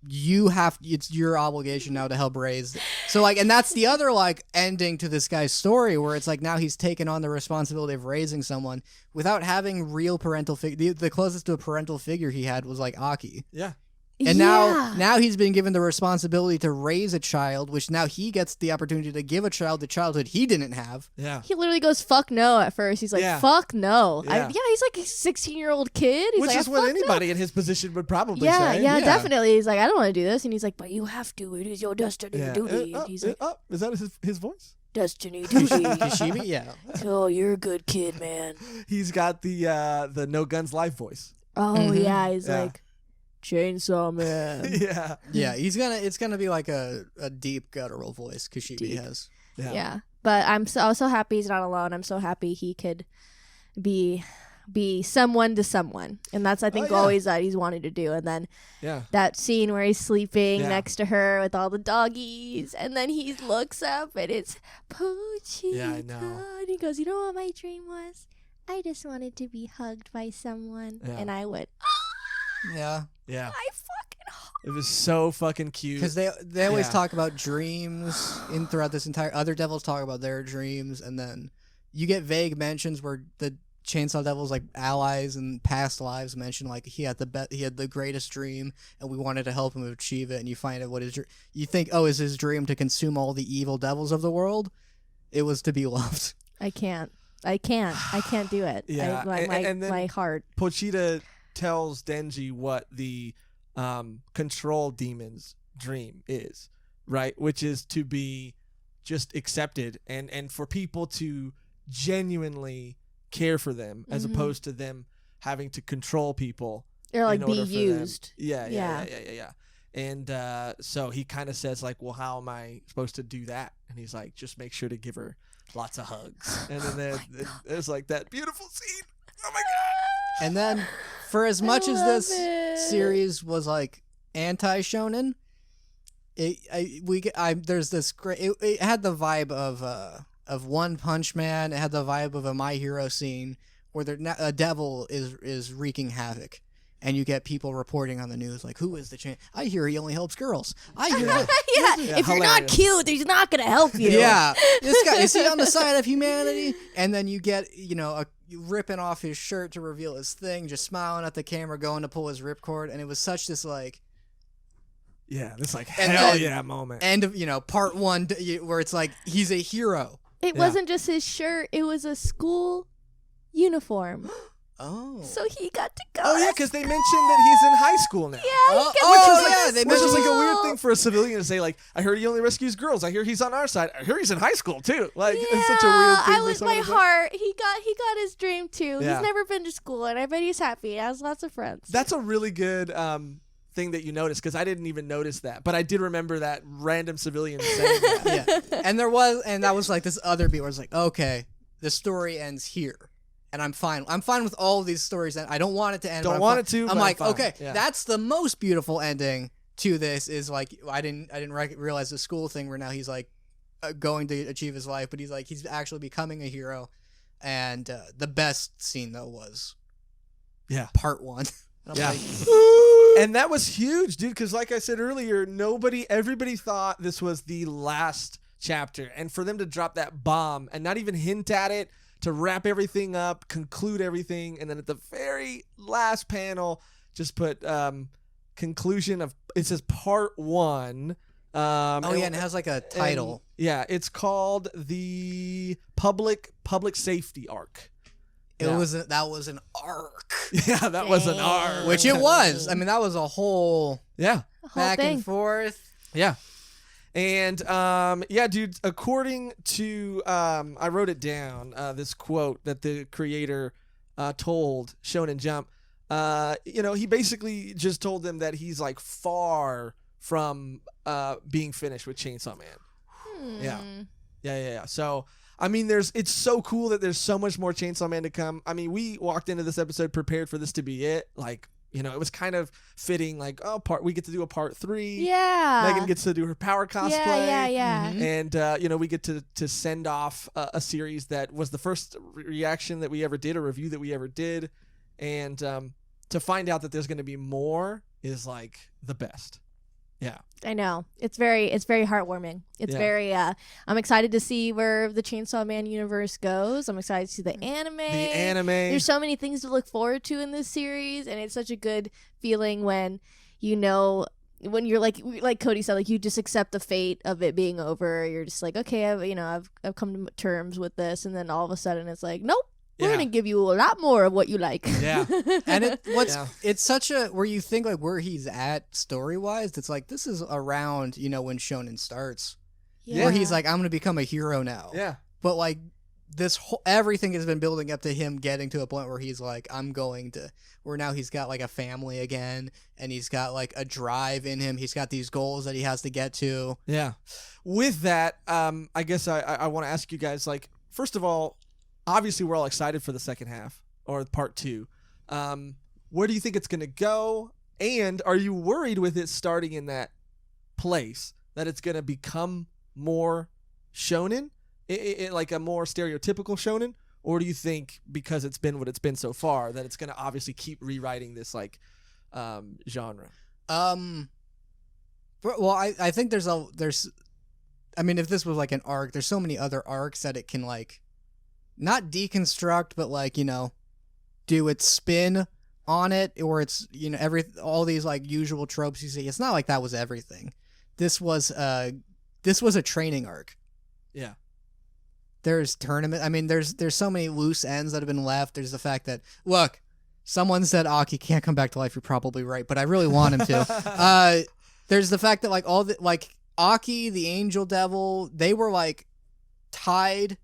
it's your obligation now to help raise. So like, and that's the other like ending to this guy's story where it's like now he's taken on the responsibility of raising someone without having real parental figure. The closest to a parental figure he had was like Aki. Yeah. And now he's been given the responsibility to raise a child, which now he gets the opportunity to give a child the childhood he didn't have. Yeah. He literally goes, fuck no at first. He's like, fuck no. Yeah. He's like a 16-year-old kid. He's Which like, is what fuck anybody no. in his position would probably Yeah, say. yeah, definitely. He's like, I don't want to do this. And he's like, but you have to. It is your destiny Yeah. duty. And he's like, is that his voice? destiny duty. Kishibe? Yeah. Oh, you're a good kid, man. He's got the No Guns Live voice. Oh, yeah. He's Yeah. like, Chainsaw Man. Yeah. Yeah, it's gonna be like a deep guttural voice Kishibe has. Yeah. But I was so happy he's not alone. I'm so happy he could be someone to someone. And that's, I think, always that he's wanted to do. And then that scene where he's sleeping next to her with all the doggies. And then he looks up and it's Pochita. Yeah, I know. And he goes, you know what my dream was? I just wanted to be hugged by someone. Yeah. And I went, Yeah. Yeah. I fucking It was so fucking cute. Because they always talk about dreams throughout this entire. Other devils talk about their dreams, and then you get vague mentions where the Chainsaw Devil's like allies in past lives mention like he had the greatest dream, and we wanted to help him achieve it. And you find out what you think. Oh, is his dream to consume all the evil devils of the world? It was to be loved. I can't do it. Yeah. And then my heart. Pochita tells Denji what the control demon's dream is, right? Which is to be just accepted and for people to genuinely care for them as opposed to them having to control people Or like in be order for them. used. Yeah. And so he kind of says like, well, how am I supposed to do that? And he's like, just make sure to give her lots of hugs. And then there's like that beautiful scene. Oh my God. And then, for as much as this series was like anti-shonen, there's this great. It had the vibe of One Punch Man. It had the vibe of a My Hero scene where a devil is wreaking havoc, and you get people reporting on the news like, "Who is the champ? I hear he only helps girls. I hear." If you're not cute, he's not gonna help you. Yeah, this guy is he on the side of humanity? And then you get ripping off his shirt to reveal his thing, just smiling at the camera, going to pull his ripcord, and it was such this like, this like and hell then yeah moment. end of part one where it's like he's a hero. It wasn't just his shirt; it was a school uniform. Oh, So he got to go. Oh yeah, because they mentioned that he's in high school now. Yeah, he got to Which go is to like, they which is like a school. weird thing for a civilian to say. Like, I heard he only rescues girls. I hear he's on our side. I hear he's in high school too. Like, it's such a weird thing. I for was someone my to say. heart. He got his dream too. Yeah. He's never been to school, and I bet he's happy. He has lots of friends. That's a really good thing that you noticed because I didn't even notice that, but I did remember that random civilian saying that. yeah. And that was like this other beat where it's like, okay, the story ends here. And I'm fine. I'm fine with all of these stories. And I don't want it to end. Don't want it to. I'm but like, fine. okay, Yeah. that's the most beautiful ending to this. Is like, I didn't realize the school thing where now he's like going to achieve his life, but he's actually becoming a hero. And the best scene though was part one. And I'm like, and that was huge, dude. Because like I said earlier, everybody thought this was the last chapter, and for them to drop that bomb and not even hint at it. To wrap everything up, conclude everything, and then at the very last panel, just put conclusion of it says part one. and it has like a title. It's called the public safety arc. That was an arc. Yeah, that was an arc. Which it was. I mean, that was a whole The whole back thing. and forth. Yeah. And yeah, dude, according to I wrote it down, this quote that the creator told Shonen Jump, he basically just told them that he's like far from being finished with Chainsaw Man. Yeah. So I mean, it's so cool that there's so much more Chainsaw Man to come. I mean, we walked into this episode prepared for this to be it. Like, it was kind of fitting. Like, we get to do a part 3. Yeah. Megan gets to do her power cosplay. Yeah. Mm-hmm. And we get to send off a series that was the first reaction that we ever did, a review that we ever did, and to find out that there's going to be more is like the best. Yeah. I know. It's very heartwarming. It's very I'm excited to see where the Chainsaw Man universe goes. I'm excited to see the anime. There's so many things to look forward to in this series, and it's such a good feeling when when you're like Cody said, like you just accept the fate of it being over. You're just like, okay, I've come to terms with this, and then all of a sudden it's like, nope. We're gonna give you a lot more of what you like. Yeah, and it's such a where you think like where he's at story wise. It's like this is around when Shonen starts, where he's like, I'm gonna become a hero now. Yeah, but like everything has been building up to him getting to a point where he's like, where now he's got like a family again, and he's got like a drive in him. He's got these goals that he has to get to. Yeah. With that, I guess I want to ask you guys, like, first of all. Obviously, we're all excited for the second half or part 2. Where do you think it's going to go? And are you worried with it starting in that place that it's going to become more shonen, like a more stereotypical shonen? Or do you think because it's been what it's been so far that it's going to obviously keep rewriting this like genre? Well, I think there's I mean, if this was like an arc, there's so many other arcs that it can like. Not deconstruct, but like, do its spin on it, or it's, all these like usual tropes you see. It's not like that was everything. This was a training arc. Yeah. There's tournament. I mean, there's so many loose ends that have been left. There's the fact that, look, someone said Aki can't come back to life. You're probably right, but I really want him to. There's the fact that like Aki, the Angel Devil, they were like tied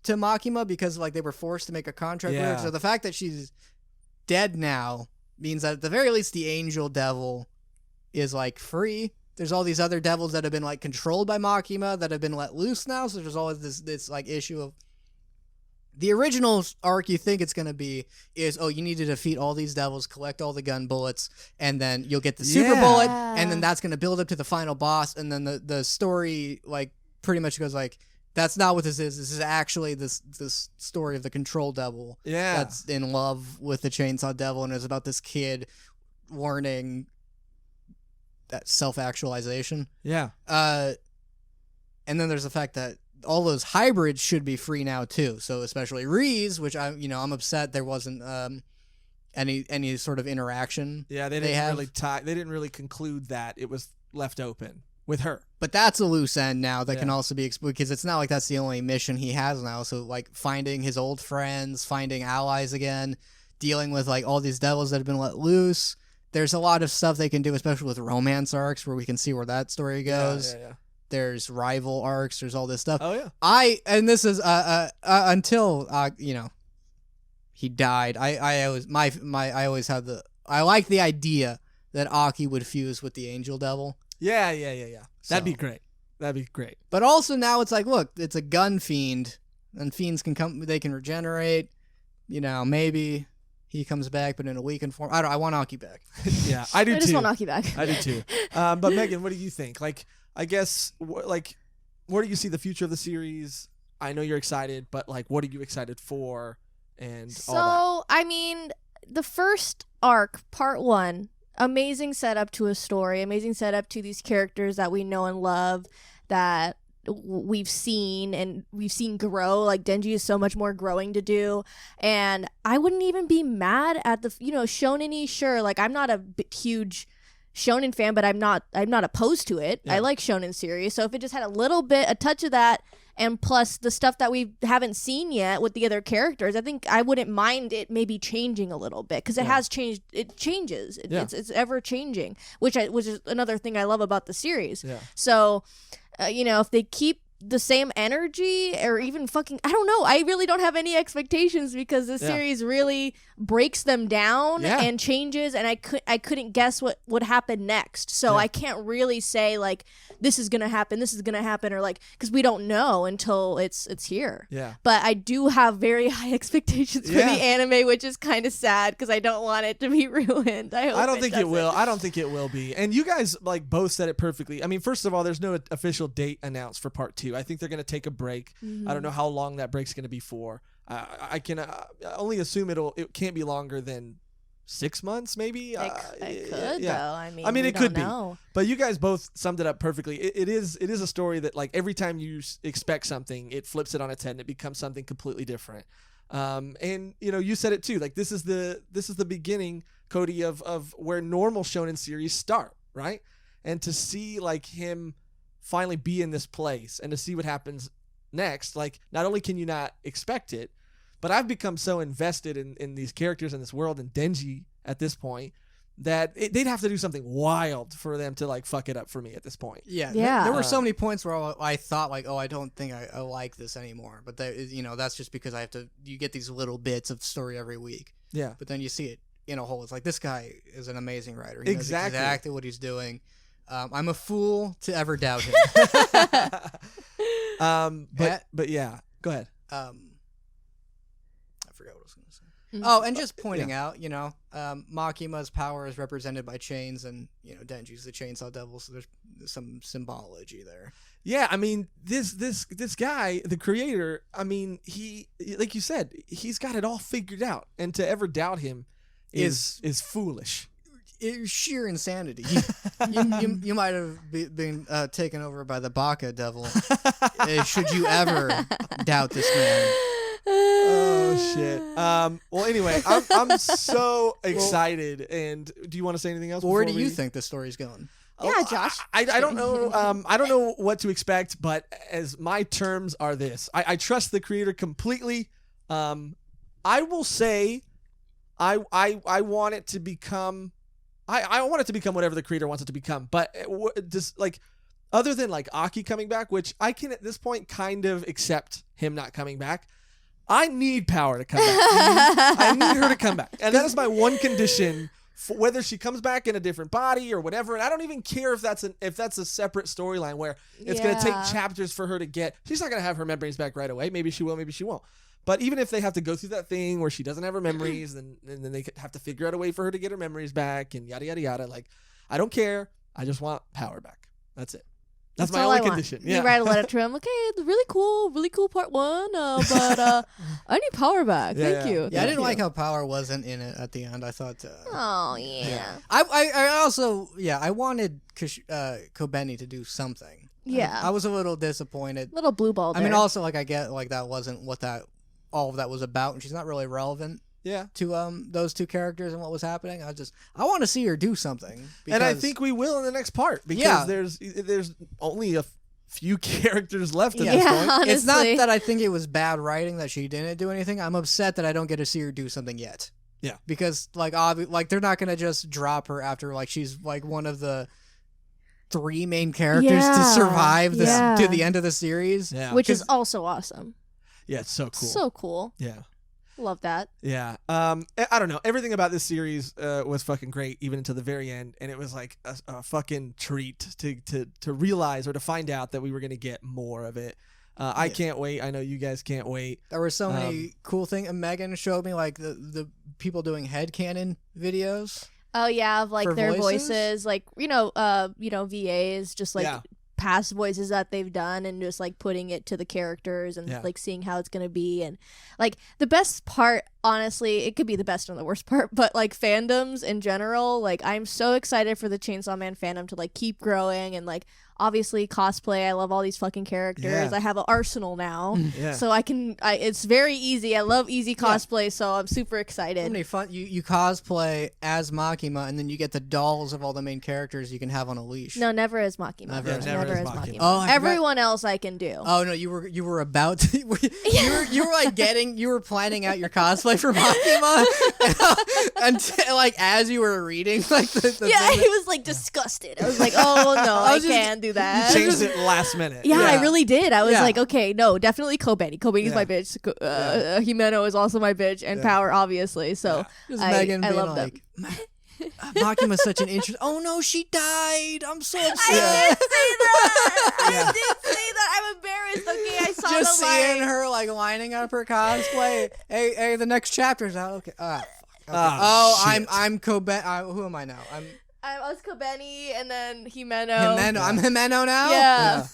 to Makima because like they were forced to make a contract with her. So the fact that she's dead now means that at the very least the Angel Devil is like free. There's all these other devils that have been like controlled by Makima that have been let loose now. So there's always this like issue of the original arc you think it's going to be is, you need to defeat all these devils, collect all the gun bullets, and then you'll get the super bullet, and then that's going to build up to the final boss, and then the story like pretty much goes like, that's not what this is. This is actually this story of the Control Devil that's in love with the Chainsaw Devil, and it's about this kid learning that self-actualization. Yeah. And then there's the fact that all those hybrids should be free now too. So especially Reese, which I'm upset there wasn't any sort of interaction. Yeah, they didn't really conclude that. It was left open with her. But that's a loose end now that can also be explored, because it's not like that's the only mission he has now. So like finding his old friends, finding allies again, dealing with like all these devils that have been let loose. There's a lot of stuff they can do, especially with romance arcs, where we can see where that story goes. Yeah. There's rival arcs. There's all this stuff. Oh yeah. And this is until he died. I like the idea that Aki would fuse with the Angel Devil. Yeah. That'd be great. But also now it's like, look, it's a gun fiend, and fiends can come. They can regenerate. Maybe he comes back, but in a weakened form. I want Aki back. Yeah, I do too. I just want Aki back. I do too. But Megan, what do you think? Like, I guess, like, where do you see the future of the series? I know you're excited, but like, what are you excited for? And all that. So, I mean, the first arc, part 1, amazing setup to a story, amazing setup to these characters that we know and love, that we've seen grow. Like, Denji has so much more growing to do, and I wouldn't even be mad at the shonen-y. Sure, like, I'm not a huge shonen fan, but I'm not opposed to it. Yeah. I like shonen series, so if it just had a touch of that, and plus the stuff that we haven't seen yet with the other characters, I think I wouldn't mind it maybe changing a little bit, because it has changed. It changes. It's ever changing, which is another thing I love about the series. Yeah. So, if they keep the same energy, or even I don't know, I really don't have any expectations, because the series really breaks them down and changes, and I couldn't guess what would happen next, so I can't really say like this is gonna happen, or like, because we don't know until it's here. But I do have very high expectations for the anime, which is kind of sad, because I don't want it to be ruined. I don't think it will. I don't think it will be. And you guys like both said it perfectly. I mean, first of all, there's no official date announced for part 2. I think they're going to take a break. I don't know how long that break's going to be for. I can only assume it can't be longer than 6 months, maybe. It could, though. I mean, it could be. But you guys both summed it up perfectly. It is a story that, like, every time you expect something, it flips it on its head and it becomes something completely different. And you said it too. Like, this is the beginning, Cody, of where normal shonen series start, right? And to see like him finally be in this place and to see what happens next, like, not only can you not expect it, but I've become so invested in these characters in this world and Denji at this point that they'd have to do something wild for them to like fuck it up for me at this point. Yeah. There were so many points where I thought like, oh, I don't think I like this anymore. But that's just because you get these little bits of story every week. Yeah. But then you see it in a whole. It's like, this guy is an amazing writer. He knows exactly what he's doing. I'm a fool to ever doubt him. But yeah, go ahead. I forgot what I was going to say. Oh, and just pointing out, Makima's power is represented by chains, and Denji's the Chainsaw Devil, so there's some symbology there. Yeah, I mean, this guy, the creator, I mean, he, like you said, he's got it all figured out, and to ever doubt him is foolish. Sheer insanity. You might have been taken over by the Baka devil. Should you ever doubt this man? Oh shit. Well, anyway, I'm so excited. And do you want to say anything else? Where do you think the story's going? Yeah, Josh. I don't know. I don't know what to expect, but as my terms are this, I trust the creator completely. I will say, I want it to become. I want it to become whatever the creator wants it to become, but just like, other than like Aki coming back, which I can at this point kind of accept him not coming back, I need Power to come back. I need her to come back, and that is my one condition. For whether she comes back in a different body or whatever, and I don't even care if that's a separate storyline where it's going to take chapters for her to get. She's not going to have her memories back right away. Maybe she will, maybe she won't. But even if they have to go through that thing where she doesn't have her memories, and then they have to figure out a way for her to get her memories back, and yada yada yada. Like, I don't care. I just want Power back. That's it. That's my only condition. Yeah. You write a letter to him. Okay, it's really cool part 1. But I need Power back. Thank you. Yeah, I didn't like how Power wasn't in it at the end. I thought. Oh yeah. I also I wanted Kobeni to do something. Yeah. I was a little disappointed. Little blue ball there. I mean, also like I get like that wasn't what all of that was about, and she's not really relevant. Yeah. To those two characters and what was happening. I want to see her do something. And I think we will in the next part, because there's only a few characters left at this point. Honestly. It's not that I think it was bad writing that she didn't do anything. I'm upset that I don't get to see her do something yet. Yeah. Because like they're not gonna just drop her after like she's like one of the 3 main characters to survive to the end of the series. Yeah. Which is also awesome. Yeah, it's so cool. So cool. Yeah. Love that. Yeah. I don't know. Everything about this series was fucking great, even until the very end, and it was like a fucking treat to realize or to find out that we were gonna get more of it. I can't wait. I know you guys can't wait. There were so many cool things. And Megan showed me like the people doing headcanon videos. Oh yeah, of like their voices, like VAs, just like past voices that they've done, and just like putting it to the characters and like seeing how it's gonna be. And like the best part, honestly, it could be the best and the worst part, but like fandoms in general, like I'm so excited for the Chainsaw Man fandom to like keep growing, and like obviously cosplay. I love all these fucking characters. Yeah. I have an arsenal now, Yeah. so it's very easy. I love easy cosplay, so I'm super How excited. many fun you cosplay as Makima, and then you get the dolls of all the main characters you can have on a leash. No, never as Makima. Never as Makima. Oh, I forgot- Everyone else I can do. Oh no, you were about to. You were like you were planning out your cosplay for Makima, until like as you were reading like the yeah, thing he was like disgusted. I was like, oh no, I was just- can't do that. Changed it last minute. Yeah, I really did. I was Yeah. like, okay, no, definitely Kobeni. Kobeni's Yeah. my bitch. Himeno is also my bitch, and Yeah. Power, obviously. So Just I Megan being love them. like, Makima's such an interest. Oh no, she died. I'm so upset. I did say that. Yeah. I did say that. I'm embarrassed. Okay, I saw Just the seeing line. her like lining up her cosplay. Hey, the next chapter's out. Okay. Fuck. Okay. Ah, oh, shit. I'm Kobe. Who am I now? I was Kobeni, and then Himeno. Himeno. I'm Himeno now. Yeah.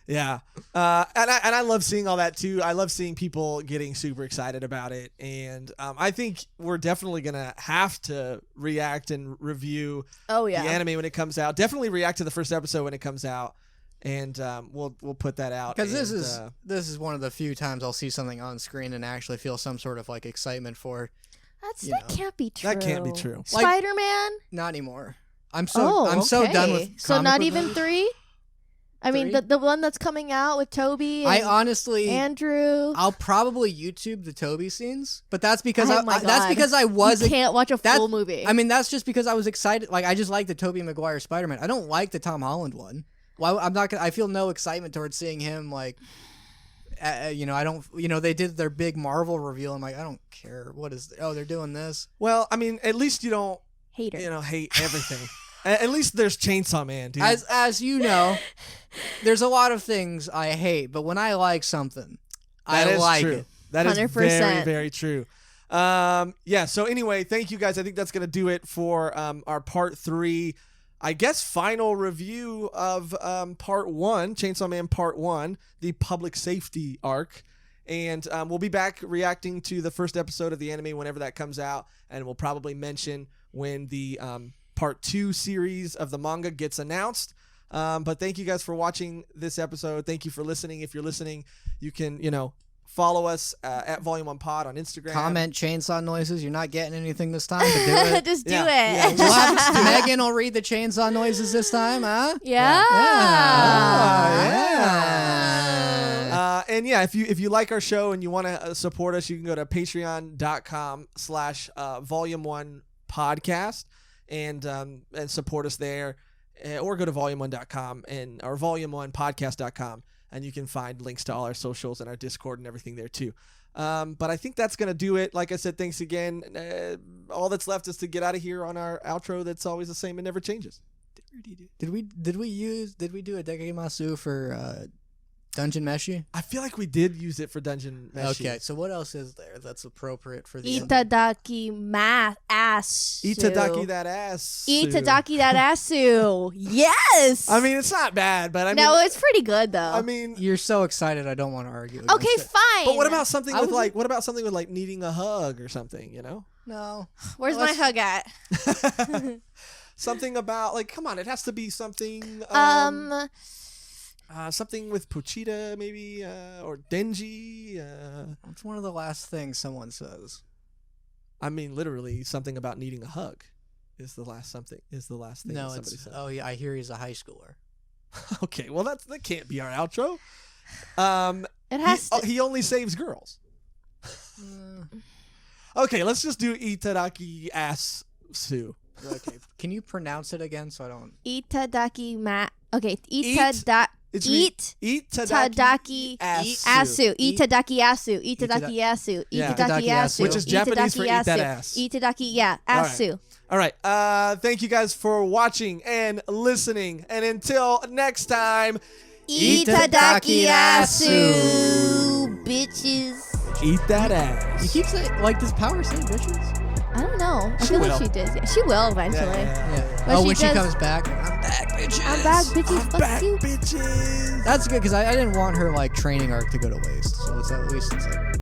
Yeah, and I love seeing all that too. I love seeing people getting super excited about it, and I think we're definitely gonna have to react and review Oh the yeah. anime when it comes out. Definitely react to the first episode when it comes out, and we'll put that out. Because and, this is one of the few times I'll see something on screen and actually feel some sort of like excitement for. That know. can't be true. That can't be true. Like- Spider-Man. Not anymore. I'm so okay. done with. So comic not book even movies. 3. I mean, Three? the one that's coming out with Toby. And I honestly. Andrew. I'll probably YouTube the Toby scenes, but that's because Oh my that's God. because I you wasn't. can't watch a that- full movie. I mean, that's just because I was excited. Like, I just like the Tobey Maguire Spider-Man. I don't like the Tom Holland one. Well, I'm not gonna. I feel no excitement towards seeing him. Like, I don't. They did their big Marvel reveal. I'm like, I don't care. What is? They're doing this. well, I mean, at least you don't Hater. hate everything. At least there's Chainsaw Man, dude. As you know, there's a lot of things I hate, but when I like something, That I is like true. it. That is 100%. very, very true. Yeah. So anyway, thank you guys. I think that's gonna do it for our part 3. I guess final review of part 1, Chainsaw Man part 1, the public safety arc, and we'll be back reacting to the first episode of the anime whenever that comes out, and we'll probably mention when the part 2 series of the manga gets announced. But thank you guys for watching this episode. Thank you for listening. If you're listening, you can, follow us at Volume 1 Pod on Instagram. Comment chainsaw noises. You're not getting anything this time, but do it. Just do Yeah. it. Yeah. We'll have Megan will read the chainsaw noises this time, huh? Yeah. Yeah. And yeah, if you like our show and you want to support us, you can go to patreon.com/volume1 podcast and support us there, or go to volume1.com or volume1podcast.com, and you can find links to all our socials and our Discord and everything there too. But I think that's gonna do it. Like I said, thanks again. All that's left is to get out of here on our outro. That's always the same and never changes. Did we do a Dekemasu for Dungeon Meshi? I feel like we did use it for Dungeon Meshi. Okay, so what else is there that's appropriate for the Itadaki ass. Itadaki that ass. Itadaki that assu. Yes. I mean, it's not bad, but I mean, no, it's pretty good though. I mean, You're so excited I don't want to argue against okay, it. fine. but what about something I with was- like needing a hug or something, No. Where's my hug at? Something about like, come on, it has to be something something with Pochita maybe, or Denji, It's one of the last things someone says. I mean, literally something about needing a hug is the last thing No, that somebody it's said. oh yeah, I hear he's a high schooler. Okay, well that can't be our outro. It has to. He only saves girls. Okay, let's just do Itadaki ass Sue. Okay, can you pronounce it again so I don't? Itadaki Okay, Eat Itadaki asu. Itadaki asu. Itadaki asu. Yeah. Itadaki asu. Which is Japanese for eat that ass. Itadaki, yeah, All right. asu. All right. Thank you guys for watching and listening. And until next time, Itadaki asu, bitches. eat that ass. You keep saying does Power say bitches? I don't know. I She feel will. like she does. Yeah, she will eventually. Yeah. But Oh, she when she does- comes back, I'm back, bitches. I'm back, bitches. I'm Fuck back, you. bitches. That's good because I didn't want her training arc to go to waste. So it's at least it's like.